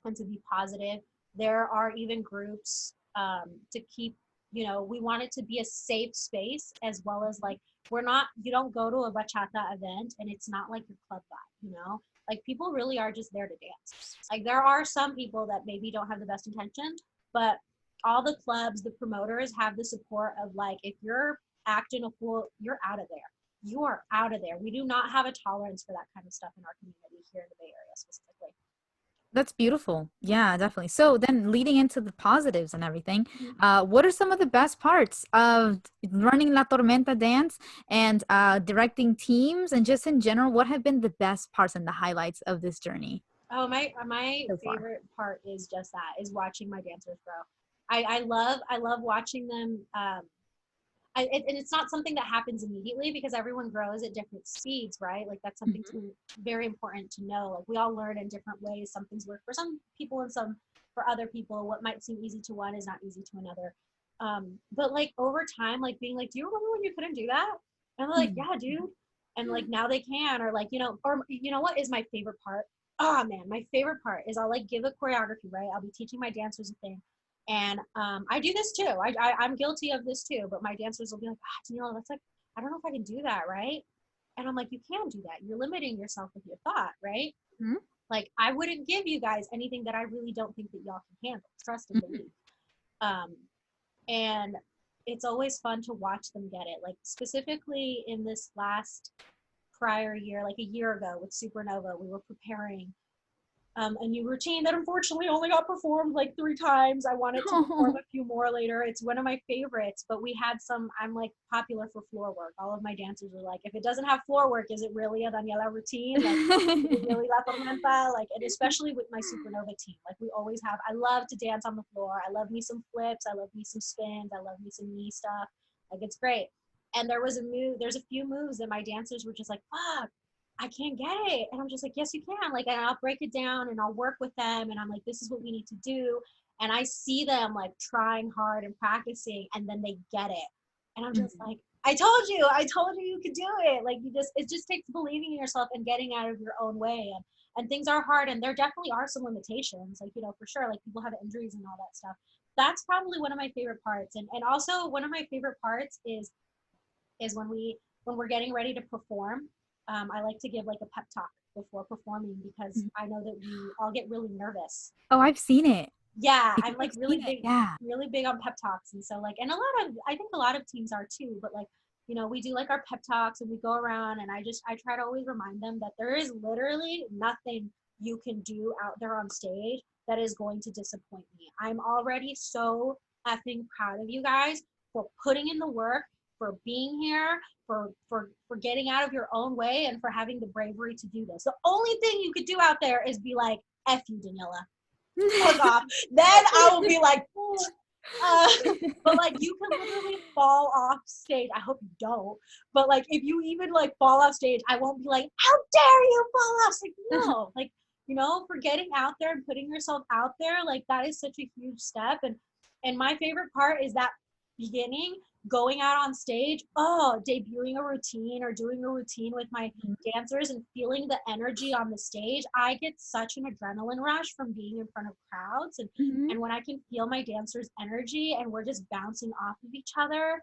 and to be positive. There are even groups to keep we want it to be a safe space, as well as like, you don't go to a bachata event and it's not like your club vibe. Like, people really are just there to dance. Like, there are some people that maybe don't have the best intention, but all the clubs, the promoters have the support of like, if you're acting a fool, you're out of there. You are out of there. We do not have a tolerance for that kind of stuff in our community here in the Bay Area specifically. That's beautiful. Yeah, definitely. So then leading into the positives and everything, Mhm. what are some of the best parts of running La Tormenta Dance and directing teams, and just in general, what have been the best parts and the highlights of this journey Oh, my so far? favorite part is just that, is watching my dancers grow. I love watching them. And it's not something that happens immediately, because everyone grows at different speeds, right? Like, that's something very important to know. Like, we all learn in different ways. Some things work for some people and some for other people. What might seem easy to one is not easy to another. But like, over time, like, being like, do you remember when you couldn't do that? And they're like, yeah, dude. And like, now they can. Or like, or what is my favorite part? Oh man, my favorite part is, I'll like give a choreography, right? I'll be teaching my dancers a thing. And I do this too. I'm guilty of this too. But my dancers will be like, Daniela, that's like, I don't know if I can do that, right? And I'm like, you can do that. You're limiting yourself with your thought, right? Mhm. Like, I wouldn't give you guys anything that I really don't think that y'all can handle. Trust and believe. Um, and it's always fun to watch them get it. Like, specifically in this last prior year, like a year ago with Supernova, we were preparing a new routine that unfortunately only got performed like 3 times. I wanted to perform a few more later. It's one of my favorites, but we had I'm like popular for floor work. All of my dancers are like, if it doesn't have floor work, is it really a Daniela routine? Like, is it really La Tormenta? Like, and especially with my Supernova team, like, we always have, I love to dance on the floor. I love me some flips. I love me some spins. I love me some knee stuff. Like, it's great. And there's a few moves that my dancers were just like, fuck, I can't get it. And I'm just like, yes, you can. Like, and I'll break it down and I'll work with them. And I'm like, this is what we need to do. And I see them like trying hard and practicing, and then they get it. And I'm just like, I told you you could do it. Like, it just takes believing in yourself and getting out of your own way. And things are hard. And there definitely are some limitations, like, for sure, like, people have injuries and all that stuff. That's probably one of my favorite parts. And also one of my favorite parts is when we're getting ready to perform. I like to give like a pep talk before performing, because I know that we all get really nervous. Oh, I've seen it. Yeah, I I'm think like I've seen it. Yeah. really big on pep talks. And so like, and I think a lot of teams are too, but like, we do like our pep talks and we go around, and I try to always remind them that there is literally nothing you can do out there on stage that is going to disappoint me. I'm already so effing proud of you guys for putting in the work, for being here, for getting out of your own way, and for having the bravery to do this. The only thing you could do out there is be like, F you, Daniela. Fuck off. Then I will be like, but like, you can literally fall off stage. I hope you don't. But like, if you even like fall off stage, I won't be like, how dare you fall off? Like, no, like, for getting out there and putting yourself out there, like, that is such a huge step. And my favorite part is that beginning, going out on stage, debuting a routine or doing a routine with my dancers and feeling the energy on the stage. I get such an adrenaline rush from being in front of crowds, and when I can feel my dancers' energy and we're just bouncing off of each other.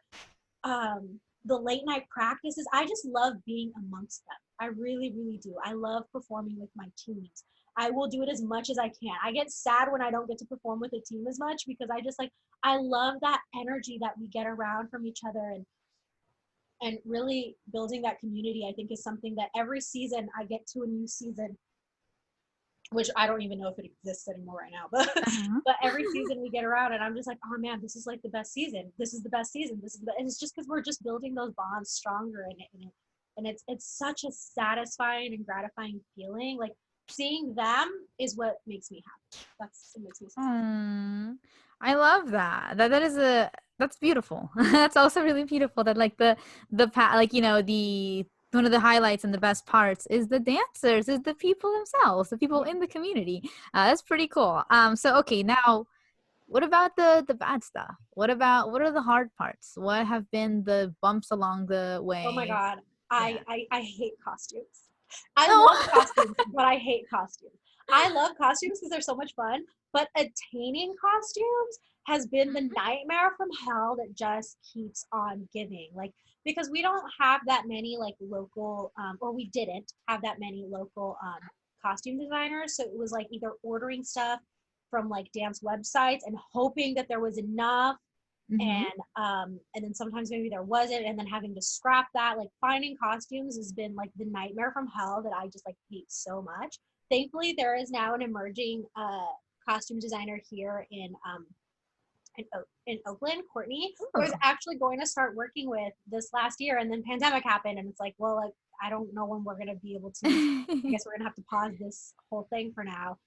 The late night practices, I just love being amongst them. I really, really do. I love performing with my teams. I will do it as much as I can. I get sad when I don't get to perform with a team as much, because I love that energy that we get around from each other, and really building that community. I think is something that every season I get to a new season, which I don't even know if it exists anymore right now, but but every season we get around, and I'm just like, oh man, this is like the best season. This is the best season. And it's just because we're just building those bonds stronger, and it's such a satisfying and gratifying feeling. Like, seeing them is what makes me happy. That's what makes me Mm, I love that. That's beautiful. That's also really beautiful that like like the one of the highlights and the best parts is the dancers, is the people themselves, the people in the community. That's pretty cool. So okay, now what about the bad stuff? What are the hard parts? What have been the bumps along the Oh my way? God. Yeah. I hate costumes. I love No. costumes, but I hate costumes. I love costumes because they're so much fun, but attaining costumes has been the nightmare from hell that just keeps on giving. Like, because we don't have that many like local, or we didn't have that many local costume designers. So it was like either ordering stuff from like dance websites and hoping that there was enough, Mm-hmm. and then sometimes maybe there wasn't, and then having to scrap that. Like finding costumes has been like the nightmare from hell that I just like hate so much. Thankfully, there is now an emerging costume designer here in Oakland, Courtney, who I was Oh. actually going to start working with this last year, and then pandemic happened, and it's like, well, like I don't know when we're gonna be able to. I guess we're gonna have to pause this whole thing for now.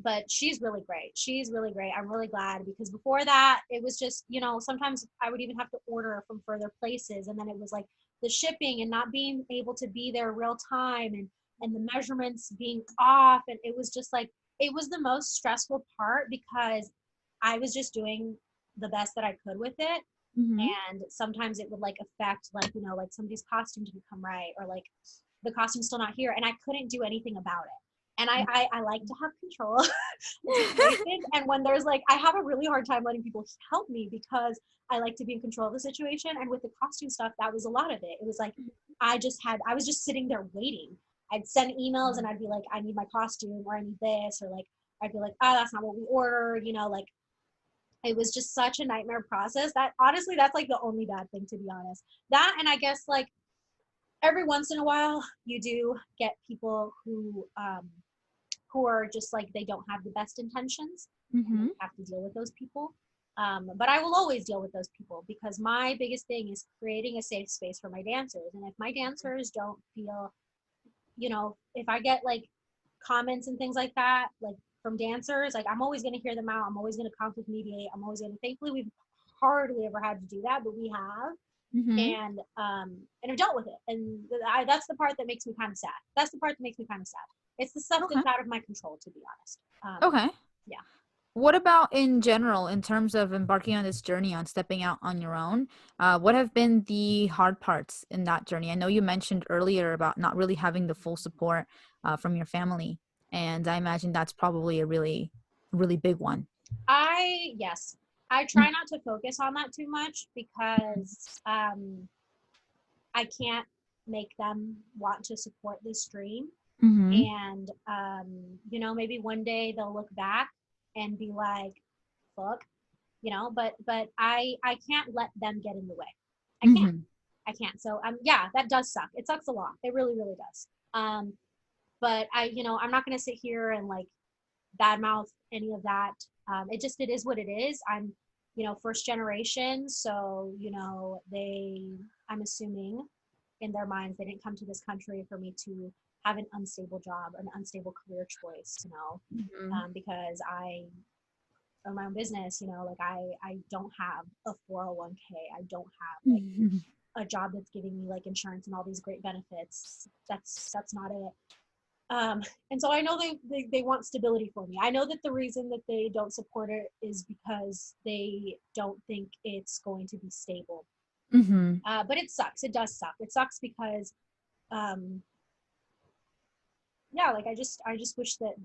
But she's really great. She's really great. I'm really glad, because before that, it was just, sometimes I would even have to order from further places, and then it was like the shipping and not being able to be there real time, and the measurements being off, and it was just like it was the most stressful part, because I was just doing the best that I could with it. Mm-hmm. And sometimes it would like affect, like, like somebody's costume didn't come right, or like the costume's still not here, and I couldn't do anything about it. And I like to have control of situations. And when there's like, I have a really hard time letting people help me, because I like to be in control of the situation. And with the costume stuff, that was a lot of it. It was like I was just sitting there waiting. I'd send emails and I'd be like, I need my costume, or I need this, or like I'd be like, oh, that's not what we ordered, like it was just such a nightmare process. That honestly, that's like the only bad thing, to be honest. That, and I guess like every once in a while you do get people who are just like, they don't have the best intentions, and then Mm-hmm. you have to deal with those people. But I will always deal with those people, because my biggest thing is creating a safe space for my dancers. And if my dancers don't feel, if I get like comments and things like that, like from dancers, like I'm always going to hear them out. I'm always going to conflict mediate. I'm always going to, thankfully, we've hardly ever had to do that, but we have. Mm-hmm. And I've dealt with it. And that's the part that makes me kind of sad. That's the part that makes me kind of sad. It's the stuff Okay. that's out of my control, to be honest. Okay. Yeah. What about in general, in terms of embarking on this journey on stepping out on your own? What have been the hard parts in that journey? I know you mentioned earlier about not really having the full support from your family, and I imagine that's probably a really, really big one. Yes, I try not to focus on that too much, because I can't make them want to support this dream. Mm-hmm. And maybe one day they'll look back and be like, fuck, but I can't let them get in the way. I can't. Mm-hmm. I can't. So yeah, that does suck. It sucks a lot. It really, really does. But I'm not gonna sit here and like badmouth any of that. It is what it is. I'm, first generation, so I'm assuming in their minds they didn't come to this country for me to have an unstable job, an unstable career choice, because I own my own business, like I don't have a 401k. I don't have like Mm-hmm. a job that's giving me like insurance and all these great benefits. That's not it. And so I know they want stability for me. I know that the reason that they don't support it is because they don't think it's going to be stable. Mm-hmm. But it sucks. It does suck. It sucks because, um, yeah, like I just wish that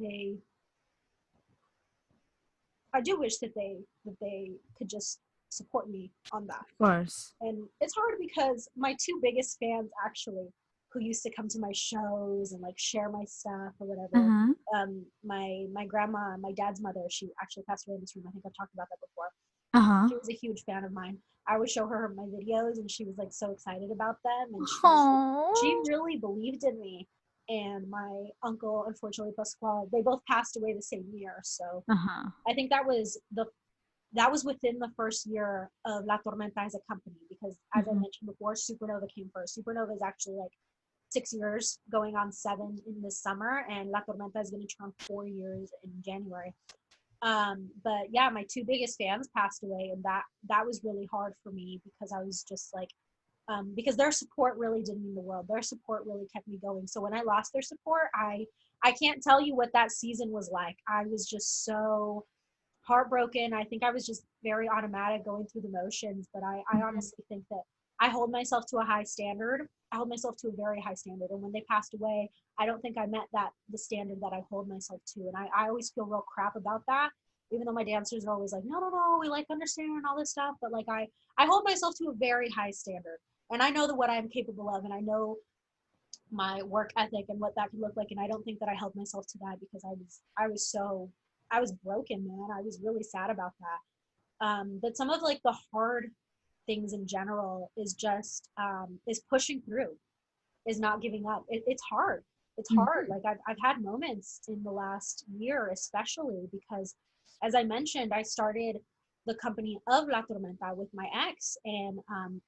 I do wish that they could just support me on that. Of course. And it's hard, because my two biggest fans, actually, who used to come to my shows and like share my stuff or whatever, Uh-huh. my grandma, my dad's mother, she actually passed away in this room. I think I've talked about that before. Uh-huh. She was a huge fan of mine. I would show her my videos, and she was like so excited about them, and she Oh. really believed in me. And my uncle, unfortunately, Pasquale, they both passed away the same year. So Uh-huh. I think that was within the first year of La Tormenta as a company, because as I Mm-hmm. mentioned before, Supernova came first. Supernova is actually like 6 years, going on 7 in this summer, and La Tormenta is going to turn 4 years in January. But yeah, my two biggest fans passed away, and that was really hard for me, because I was just like, because their support really did mean the world. Their support really kept me going. So when I lost their support, I can't tell you what that season was like. I was just so heartbroken. I think I was just very automatic, going through the motions. But I Mm-hmm. honestly think that I hold myself to a high standard. I hold myself to a very high standard. And when they passed away, I don't think I met the standard that I hold myself to. And I always feel real crap about that. even though my dancers are always like, no, no, no, we like understand and all this stuff. But like, I hold myself to a very high standard, and I know that what I'm capable of, and I know my work ethic and what that could look like. And I don't think that I held myself to that because I was broken, man. I was really sad about that. But some of like the hard things in general is just is pushing through, is not giving up. It's hard. It's hard. Mhm. Like I've had moments in the last year, especially because, as I mentioned, I started the company of La Tormenta with my ex, and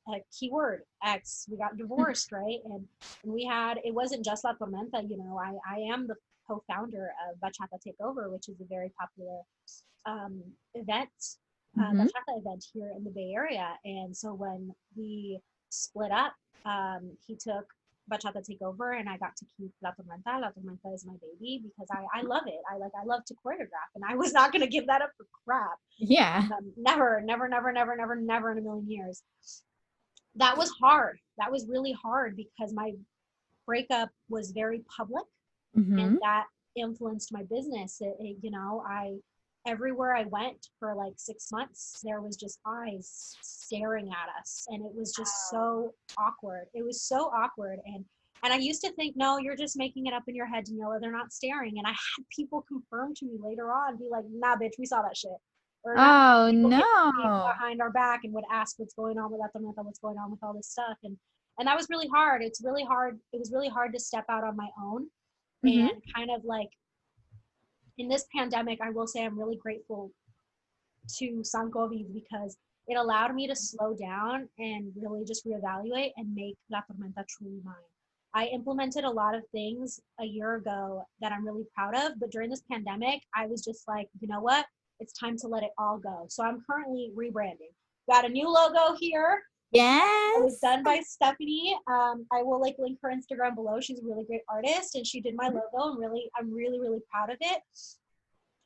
a keyword ex. We got divorced, right? And we had, it wasn't just La Tormenta. You know, I am the co-founder of Bachata Takeover, which is a very popular um, event, Mhm. bachata event here in the Bay Area. And so when we split up, he took Bachata Takeover, and I got to keep La Tormenta. La Tormenta is my baby because I love it. I love to choreograph, and I was not going to give that up for crap. Yeah. Never, never, never, never, never, never in a million years. That was hard. That was really hard because my breakup was very public, and Mhm. that influenced my business. You know, I everywhere I went for like 6 months, there was just eyes staring at us, and it was just so awkward. It was so awkward, and I used to think, no, you're just making it up in your head, Daniela. They're not staring. And I had people confirm to me later on, be like, nah, bitch, we saw that shit. Or not. Oh People came to me no. behind our back and would ask what's going on with that, what's going on with all this stuff, and that was really hard. It's really hard. It was really hard to step out on my own Mhm. and kind of like, in this pandemic, I will say I'm really grateful to Sankovi because it allowed me to slow down and really just reevaluate and make La Tormenta truly mine. I implemented a lot of things a year ago that I'm really proud of, but during this pandemic, I was just like, you know what? It's time to let it all go. So I'm currently rebranding. Got a new logo here. It was Yes. done by Stephanie. I will like link her Instagram below. She's a really great artist, and she did my logo. I'm really, really proud of it.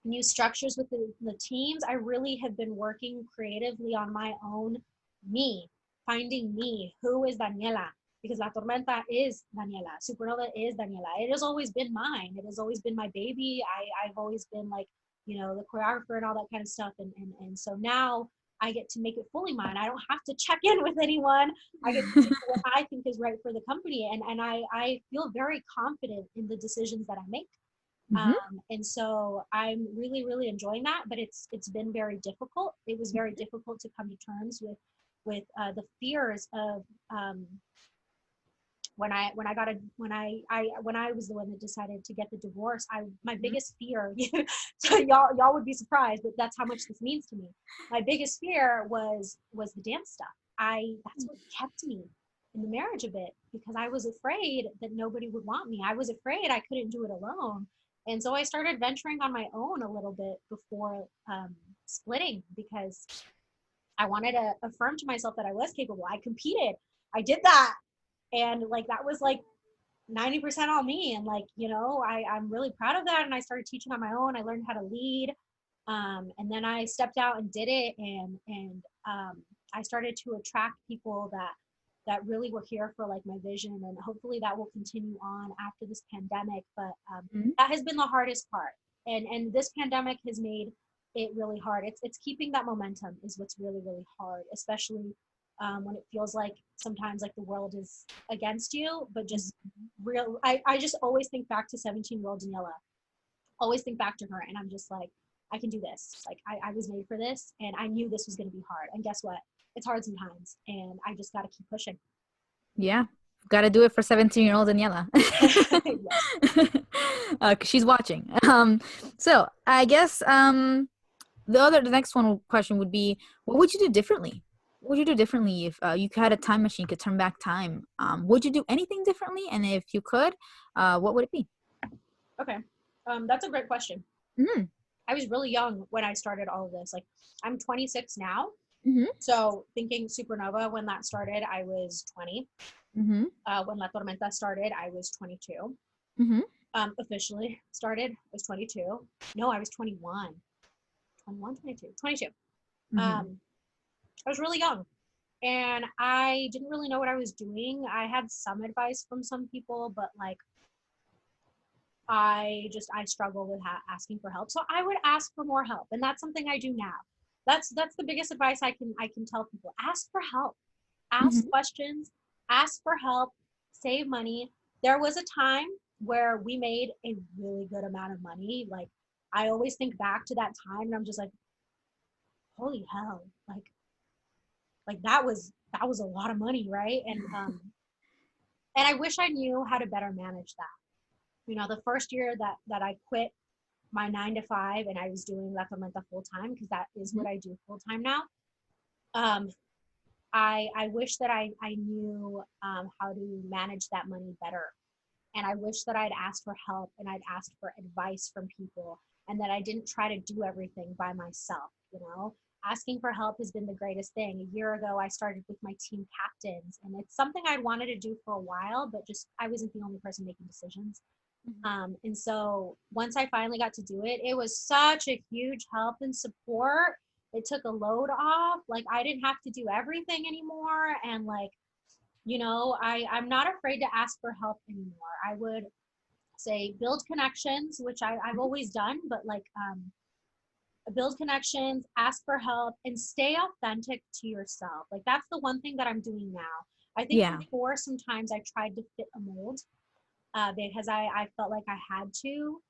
New structures with the teams. I really have been working creatively on my own, me, finding me. Who is Daniela? Because La Tormenta is Daniela. Supernova is Daniela. It has always been mine. It has always been my baby. I've always been like, you know, the choreographer and all that kind of stuff. And so now I get to make it fully mine. I don't have to check in with anyone. I get to do what I think is right for the company. And I feel very confident in the decisions that I make. Mhm. And so I'm really, really enjoying that, but it's been very difficult. It was very difficult to come to terms with the fears of when I was the one that decided to get the divorce. My Mhm. biggest fear, so y'all would be surprised, but that's how much this means to me. My biggest fear was the dance stuff. I That's what kept me in the marriage a bit, because I was afraid that nobody would want me. I was afraid I couldn't do it alone. And so I started venturing on my own a little bit before splitting, because I wanted to affirm to myself that I was capable. I competed. I did that. And like that was like 90% on me. And like, you know, I'm really proud of that. And I started teaching on my own. I learned how to lead. And then I stepped out and did it. And I started to attract people that really were here for like my vision. And hopefully that will continue on after this pandemic. But Mhm. that has been the hardest part. And this pandemic has made it really hard. It's keeping that momentum is what's really, really hard, especially when it feels like sometimes like the world is against you, but just real. I just always think back to 17-year-old Daniela, always think back to her, and I'm just like, I can do this. Like I was made for this, and I knew this was going to be hard. And guess what? It's hard sometimes, and I just got to keep pushing. Yeah. Got to do it for 17-year-old Daniela. Yes. 'Cause she's watching. So I guess the next one question would be, what would you do differently? What would you do differently if you had a time machine, could turn back time? Would you do anything differently? And if you could, what would it be? Okay. That's a great question. Mm-hmm. I was really young when I started all of this. Like, I'm 26 now. Mm-hmm. So thinking Supernova, when that started, I was 20. Mm-hmm. When La Tormenta started, I was 22. Mm-hmm. Officially started, I was 22. No, I was 21. 21, 22. 22. Mm-hmm. Um, I was really young, and I didn't really know what I was doing. I had some advice from some people, but like I struggle with asking for help. So I would ask for more help, and that's something I do now. That's the biggest advice I can tell people. Ask for help. Ask Hmm. questions, ask for help, save money. There was a time where we made a really good amount of money. Like, I always think back to that time and I'm just like, holy hell, like that was a lot of money, right? And I wish I knew how to better manage that. The first year that I quit my 9 to 5 and I was doing La Tormenta full time, because that is what I do full time now. Um, I wish that I knew how to manage that money better. And I wish that I'd asked for help and I'd asked for advice from people, and that I didn't try to do everything by myself. Asking for help has been the greatest thing. A year ago, I started with my team captains, and it's something I'd wanted to do for a while, but just I wasn't the only person making decisions. And so once I finally got to do it, it was such a huge help and support. It took a load off. Like, I didn't have to do everything anymore. And like, I'm not afraid to ask for help anymore. I would say build connections, which I've always done, but like, build connections, ask for help, and stay authentic to yourself. Like, that's the one thing that I'm doing now. I think Yeah. before, sometimes I tried to fit a mold, because I felt like I had to.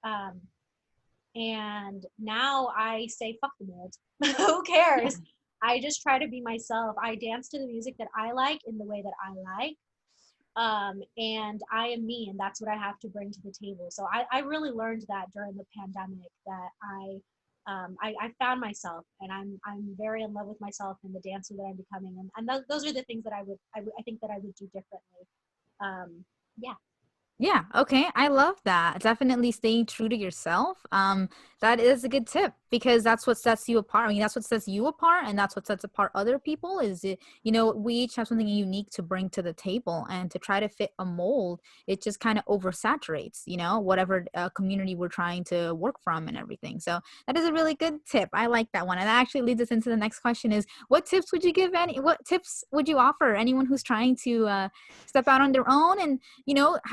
And now I say, fuck the mold. Who Yeah. cares? I just try to be myself. I dance to the music that I like in the way that I like. And I am me, and that's what I have to bring to the table. So I really learned that during the pandemic, that I found myself, and I'm very in love with myself and the dancer that I'm becoming. And those are the things that I think that I would do differently. Yeah. Yeah, okay. I love that. Definitely staying true to yourself. That is a good tip because that's what sets you apart. I mean, that's what sets you apart and that's what sets apart other people is it, we each have something unique to bring to the table and to try to fit a mold, it just kind of oversaturates, whatever community we're trying to work from and everything. So that is a really good tip. I like that one. And that actually leads us into the next question is what tips would you offer anyone who's trying to step out on their own and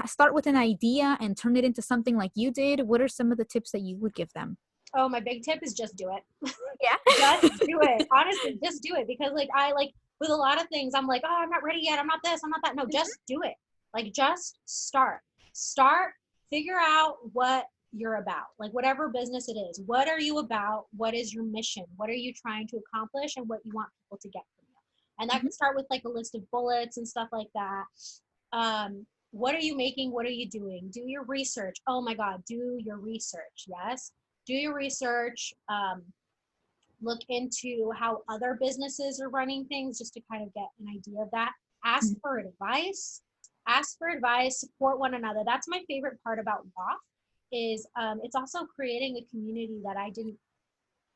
start with an idea and turn it into something like you did? What are some of the tips that you would give them? Oh, my big tip is just do it. Yeah. Just do it. Honestly, just do it, because like I like with a lot of things, I'm like, oh, I'm not ready yet. I'm not this. I'm not that. No, just do it. Like, just start. Start. Figure out what you're about. Like, whatever business it is. What are you about? What is your mission? What are you trying to accomplish, and what you want people to get from you? And that Mhm. can start with like a list of bullets and stuff like that. What are you making? What are you doing? Do your research. Oh my God, do your research. Yes. Do your research. Look into how other businesses are running things, just to kind of get an idea of that. Ask for advice. Ask for advice. Support one another. That's my favorite part about WAF, is it's also creating a community that I didn't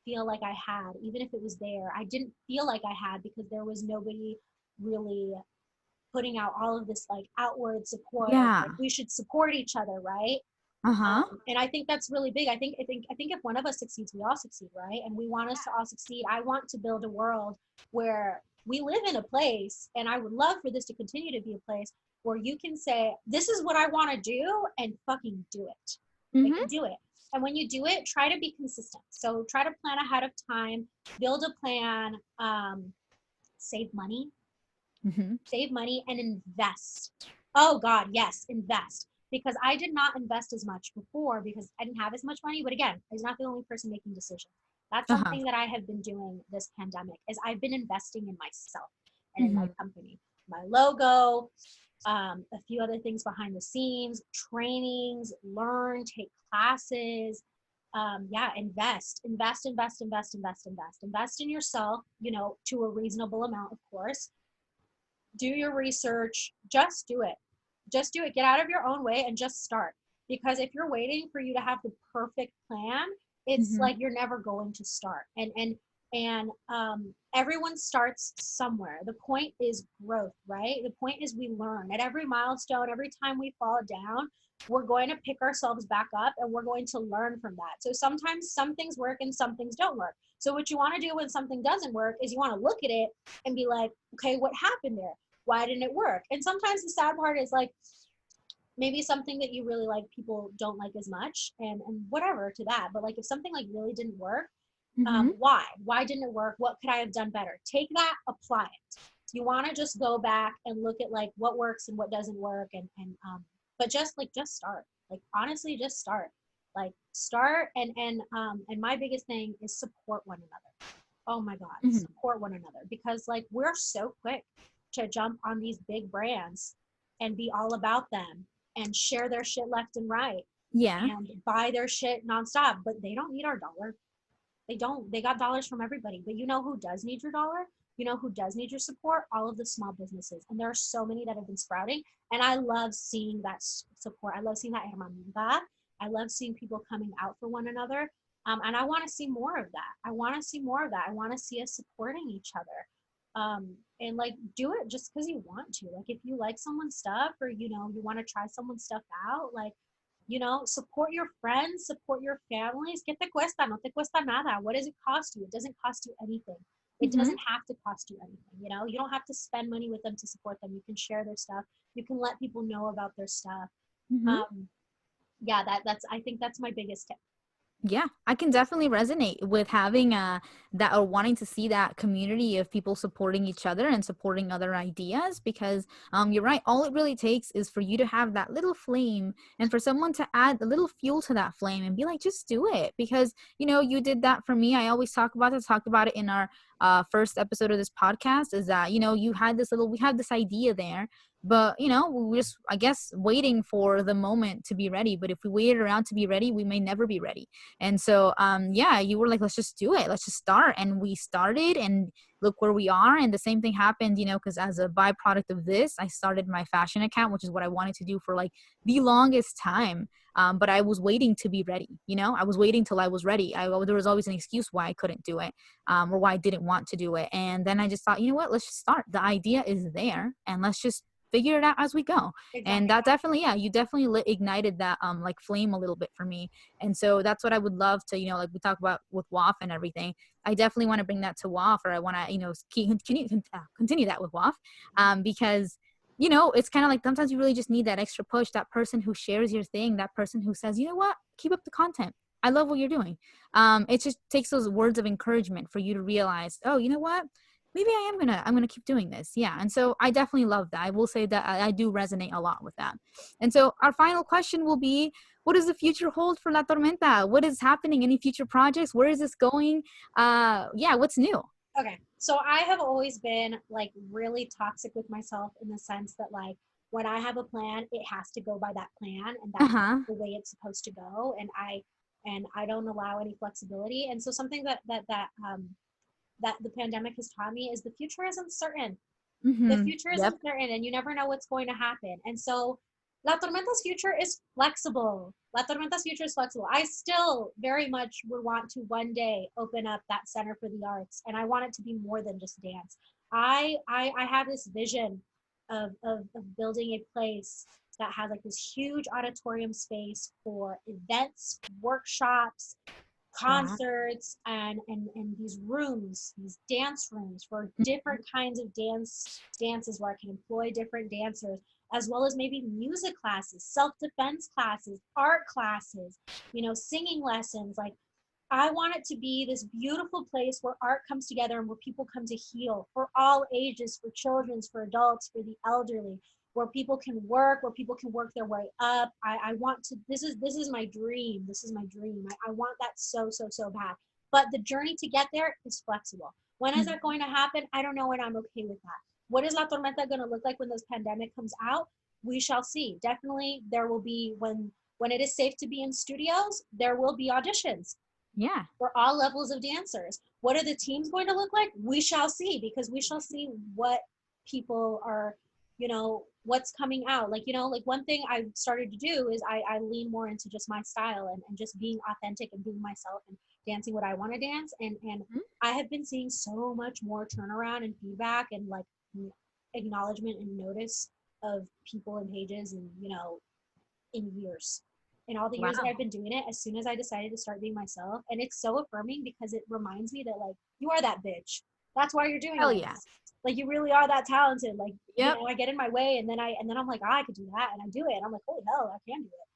feel like I had. Even if it was there, I didn't feel like I had, because there was nobody really putting out all of this like outward support of Yeah. like, we should support each other, right? Uh-huh. And I think that's really big. I think if one of us succeeds, we all succeed, right? And we want us to all succeed. I want to build a world where we live in a place, and I would love for this to continue to be a place where you can say, this is what I want to do, and fucking do it. Like, Mm-hmm. do it. And when you do it, try to be consistent. So try to plan ahead of time, build a plan, save money, Mm-hmm. and invest. Oh God, yes, invest. Because I did not invest as much before, because I didn't have as much money. But again, I was not the only person making decisions. That's Uh-huh. something that I have been doing this pandemic, is I've been investing in myself and in my Mm-hmm. company, my logo, a few other things behind the scenes, trainings, learn, take classes. Yeah, invest in yourself, to a reasonable amount, of course. Do your research. Just do it. Just do it. Get out of your own way and just start. Because if you're waiting for you to have the perfect plan, it's Mm-hmm. like you're never going to start. Everyone starts somewhere. The point is growth, right? The point is we learn at every milestone. Every time we fall down, we're going to pick ourselves back up, and we're going to learn from that. So sometimes some things work and some things don't work. So what you want to do when something doesn't work is you want to look at it and be like, okay, what happened there? Why didn't it work? And sometimes the sad part is like, maybe something that you really like people don't like as much, and whatever to that. But like if something like really didn't work, Mm-hmm. why didn't it work? What could I have done better? Take that, apply it. You want to just go back and look at like what works and what doesn't work, and but just start. Like honestly, just start. Like start, and my biggest thing is support one another. Oh my God, Mm-hmm. support one another, because like we're so quick to jump on these big brands and be all about them and share their shit left and right Yeah. and buy their shit nonstop, but they don't need our dollar. They don't. They got dollars from everybody. But you know who does need your dollar? You know who does need your support? All of the small businesses. And there are so many that have been sprouting. And I love seeing that support. I love seeing that hermandad. I love seeing people coming out for one another. And I want to see more of that. I want to see more of that. I want to see us supporting each other. And like do it just because you want to. Like if you like someone's stuff, or you want to try someone's stuff out, like support your friends, support your families. ¿Qué te cuesta? No te cuesta nada. What does it cost you? It doesn't cost you anything. It Mm-hmm. doesn't have to cost you anything. You don't have to spend money with them to support them. You can share their stuff. You can let people know about their stuff. Mm-hmm. Um, yeah, that's I think that's my biggest tip. Yeah, I can definitely resonate with having that, or wanting to see that community of people supporting each other and supporting other ideas, because you're right, all it really takes is for you to have that little flame, and for someone to add a little fuel to that flame and be like, just do it. Because you did that for me. I always talked about it in our first episode of this podcast, is that we had this idea there, but we were just, I guess, waiting for the moment to be ready. But if we waited around to be ready, we may never be ready. And so, yeah, you were like, let's just do it. Let's just start. And we started, and look where we are. And the same thing happened, because as a byproduct of this, I started my fashion account, which is what I wanted to do for like the longest time. But I was waiting to be ready. I was waiting till I was ready. There was always an excuse why I couldn't do it, or why I didn't want to do it. And then I just thought, you know what, let's just start. The idea is there, and let's just figure it out as we go. And Exactly. that definitely, yeah, you definitely ignited that like flame a little bit for me. And so that's what I would love to, like we talk about with WAF and everything. I definitely want to bring that to WAF, or I want to, continue that with WAF, because it's kind of like sometimes you really just need that extra push, that person who shares your thing, that person who says, you know what, keep up the content. I love what you're doing. It just takes those words of encouragement for you to realize, oh, you know what, maybe I'm gonna keep doing this. Yeah. And so I definitely love that. I will say that I do resonate a lot with that. And so our final question will be, what does the future hold for La Tormenta? What is happening? Any future projects? Where is this going? Yeah, what's new? Okay. So I have always been like really toxic with myself, in the sense that like when I have a plan, it has to go by that plan, and that's Uh-huh. the way it's supposed to go. And I don't allow any flexibility. And so something that the pandemic has taught me is the future is uncertain. The Mm-hmm. future is Yep. uncertain, and you never know what's going to happen. And so La Tormenta's future is flexible. La Tormenta's future is flexible. I still very much would want to one day open up that Center for the Arts, and I want it to be more than just dance. I have this vision of building a place that has like this huge auditorium space for events, workshops, Wow. concerts, and these dance rooms for different kinds of dances, where I can employ different dancers, as well as maybe music classes, self-defense classes, art classes, singing lessons. Like I want it to be this beautiful place where art comes together and where people come to heal, for all ages, for children, for adults, for the elderly, where people can work, their way up. I want to, this is my dream. This is my dream. I want that so, so, so bad. But the journey to get there is flexible. When is that going to happen? I don't know, and I'm okay with that. What is La Tormenta going to look like when this pandemic comes out? We shall see. Definitely there will be, when it is safe to be in studios, there will be auditions Yeah. for all levels of dancers. What are the teams going to look like? We shall see, because we shall see what people are, what's coming out. Like one thing I started to do is I lean more into just my style, and just being authentic and being myself and dancing what I want to dance. And Mhm. I have been seeing so much more turnaround and feedback, and like acknowledgement and notice of people and pages, and in years. In all the years that Wow. I've been doing it, as soon as I decided to start being myself, and it's so affirming, because it reminds me that like you are that bitch. That's why you're doing Hell yeah. this. Like you really are that talented. Like, Yep. I get in my way and then I'm like, oh, I could do that. And I do it. And I'm like, holy hell, I can do it.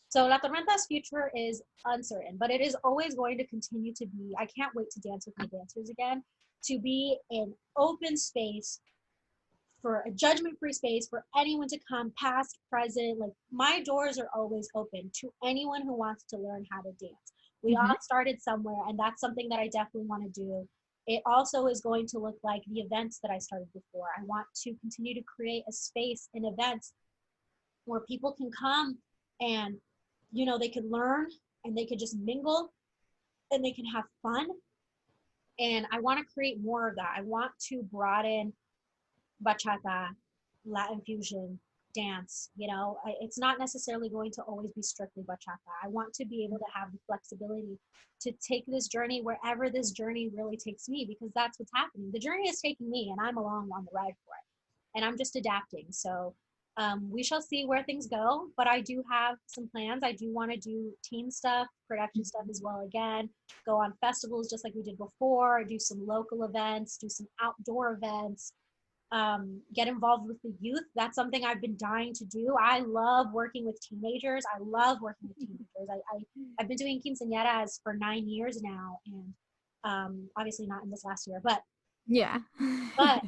So La Tormenta's future is uncertain, but it is always going to continue to be, I can't wait to dance with my dancers again, to be an open space for a judgment-free space for anyone to come, past, present. Like my doors are always open to anyone who wants to learn how to dance. We all Mm-hmm. started somewhere, and that's something that I definitely want to do. It also is going to look like the events that I started before. I want to continue to create a space in events where people can come and, they could learn and they could just mingle and they can have fun. And I want to create more of that. I want to broaden bachata, Latin fusion, dance. It's not necessarily going to always be strictly bachata. I want to be able to have the flexibility to take this journey wherever this journey really takes me, because that's what's happening. The journey is taking me and I'm along on the ride for it. And I'm just adapting. So we shall see where things go, but I do have some plans. I do want to do team stuff, production stuff as well again, go on festivals just like we did before, do some local events, do some outdoor events, get involved with the youth. That's something I've been dying to do. I love working with teenagers. I love working with teenagers. I've been doing quinceañeras for 9 years now, and obviously not in this last year, but Yeah. but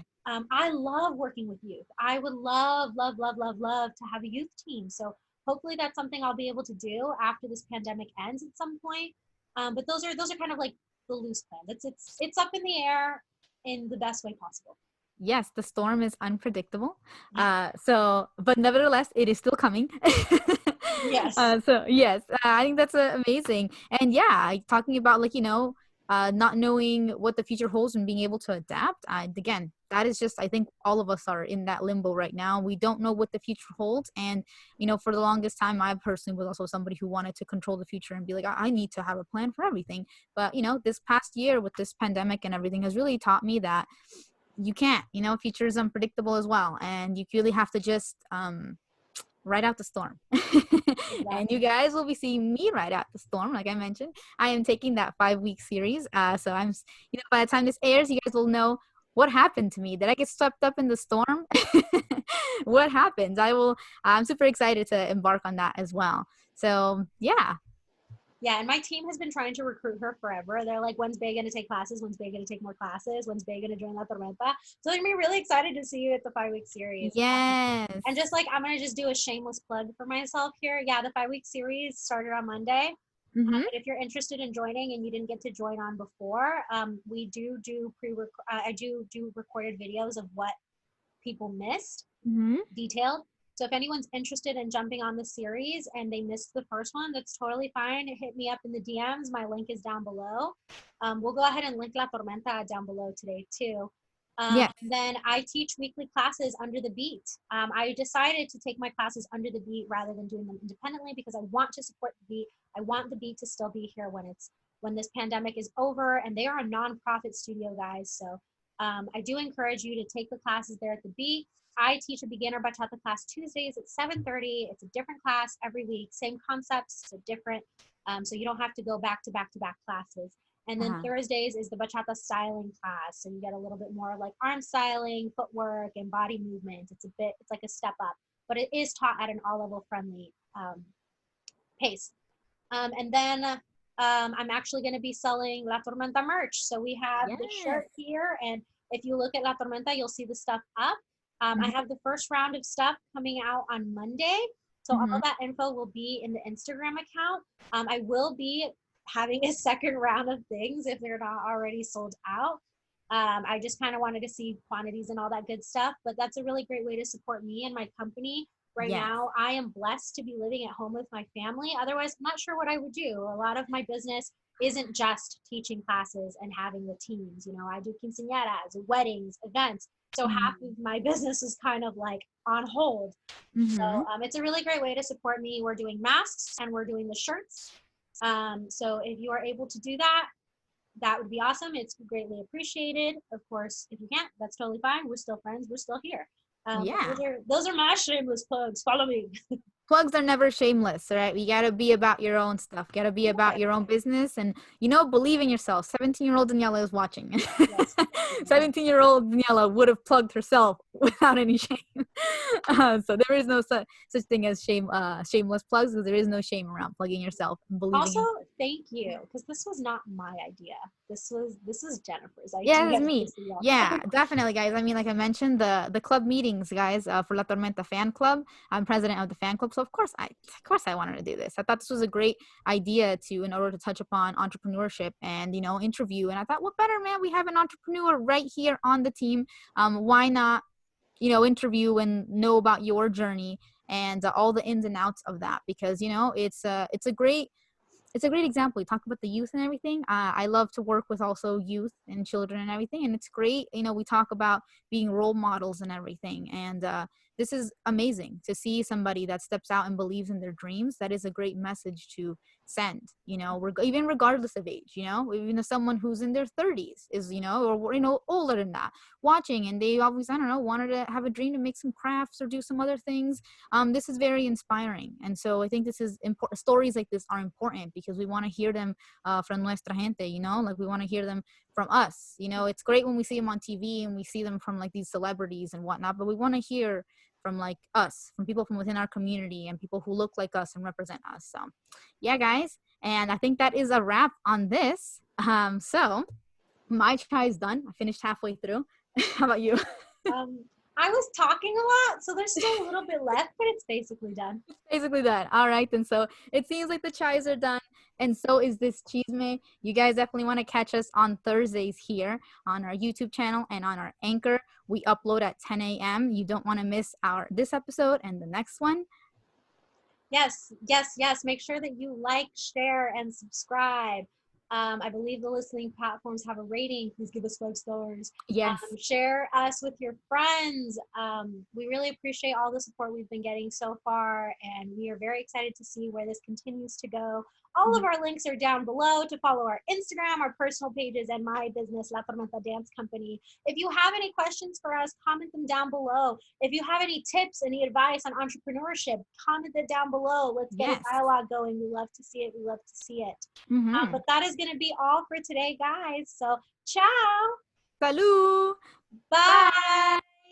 I love working with youth. I would love, love, love, love, love to have a youth team. So hopefully that's something I'll be able to do after this pandemic ends at some point. But those are kind of like the loose plans. It's up in the air in the best way possible. Yes, the storm is unpredictable. But nevertheless, it is still coming. Yes. So yes, I think that's amazing. And yeah, talking about not knowing what the future holds and being able to adapt. Again, that is just, I think all of us are in that limbo right now. We don't know what the future holds. And, for the longest time, I personally was also somebody who wanted to control the future and be like, I need to have a plan for everything. But, this past year with this pandemic and everything has really taught me that you can't, future is unpredictable as well. And you really have to just ride out the storm. And you Exactly. guys will be seeing me ride out the storm. Like I mentioned, I am taking that 5-week series. So I'm, by the time this airs, you guys will know what happened to me. Did I get swept up in the storm? What happens? I'm super excited to embark on that as well. So yeah. Yeah, and my team has been trying to recruit her forever. They're like, when's Bay going to take classes? When's Bay going to take more classes? When's Bay going to join La Tormenta? So they're going to be really excited to see you at the 5-week series. Yes. And just like, I'm going to just do a shameless plug for myself here. Yeah, the 5-week series started on Monday. Mm-hmm. And if you're interested in joining and you didn't get to join on before, we do I do recorded videos of what people missed, detailed. So if anyone's interested in jumping on the series and they missed the first one, that's totally fine. Hit me up in the DMs. My link is down below. We'll go ahead and link La Tormenta down below today too. Yes. Then I teach weekly classes under the beat. I decided to take my classes under the beat rather than doing them independently because I want to support the beat. I want the beat to still be here when this pandemic is over, and they are a nonprofit studio, guys. So I do encourage you to take the classes there at the beat. I teach a beginner bachata class Tuesdays at 7:30. It's a different class every week, same concepts, so different. So you don't have to go back to back to back classes. And then Thursdays is the bachata styling class. So you get a little bit more like arm styling, footwork, and body movement. It's like a step up, but it is taught at an all level friendly pace. And then I'm actually going to be selling La Tormenta merch. So we have the shirt here. And if you look at La Tormenta, you'll see the stuff up. I have the first round of stuff coming out on Monday. So all of that info will be in the Instagram account. I will be having a second round of things if they're not already sold out. I just kind of wanted to see quantities and all that good stuff, but that's a really great way to support me and my company. Right now, I am blessed to be living at home with my family. Otherwise, I'm not sure what I would do. A lot of my business isn't just teaching classes and having the teams. I do quinceañeras, weddings, events. So half of my business is kind of like on hold. So it's a really great way to support me. We're doing masks and we're doing the shirts. So if you are able to do that, that would be awesome. It's greatly appreciated. Of course, if you can't, that's totally fine. We're still friends. We're still here. Those are my shameless plugs. Follow me. plugs are never shameless, right? You got to be about your own stuff. Got to be about your own business, and believe in yourself. 17-year-old Daniela is watching. Yes. 17-year-old Daniela would have plugged herself without any shame. So there is no such thing as shameless plugs, because there is no shame around plugging yourself and believing Also, in. thank you, because this was not my idea. This is Jennifer's Yeah, idea. it's me. Just so y'all Yeah, know. definitely, guys. I mean, like I mentioned, the club meetings, guys, for La Tormenta fan club. I'm president of the fan club, so of course I wanted to do this. I thought this was a great idea in order to touch upon entrepreneurship and interview. And I thought, what better, man? We have an entrepreneur right here on the team. Why not interview and know about your journey and all the ins and outs of that? Because it's a great example. We talk about the youth and everything. I love to work with also youth and children and everything. And it's great. We talk about being role models and everything. And this is amazing to see somebody that steps out and believes in their dreams. That is a great message to send, even regardless of age, even if someone who's in their 30s is, or older than that, watching, and they always, I don't know, wanted to have a dream to make some crafts or do some other things. This is very inspiring. And so I think this is important. Stories like this are important because we want to hear them from nuestra gente, like we want to hear them from us. It's great when we see them on TV and we see them from like these celebrities and whatnot, but we want to hear from like us, from people from within our community and people who look like us and represent us. So yeah, guys. And I think that is a wrap on this. So my chai is done. I finished halfway through. How about you? I was talking a lot, so there's still a little bit left, but it's basically done. Basically done. All right, then. So it seems like the chais are done, and so is this chisme. You guys definitely want to catch us on Thursdays here on our YouTube channel and on our Anchor. We upload at 10 a.m. You don't want to miss this episode and the next one. Yes, yes, yes. Make sure that you like, share, and subscribe. I believe the listening platforms have a rating. Please give us 5 stars. Yes. Share us with your friends. We really appreciate all the support we've been getting so far, and we are very excited to see where this continues to go. All of our links are down below to follow our Instagram, our personal pages, and my business, La Tormenta Dance Company. If you have any questions for us, comment them down below. If you have any tips, any advice on entrepreneurship, comment it down below. Let's get a dialogue going. We love to see it. We love to see it. But that is going to be all for today, guys. So, ciao. Salud. Bye.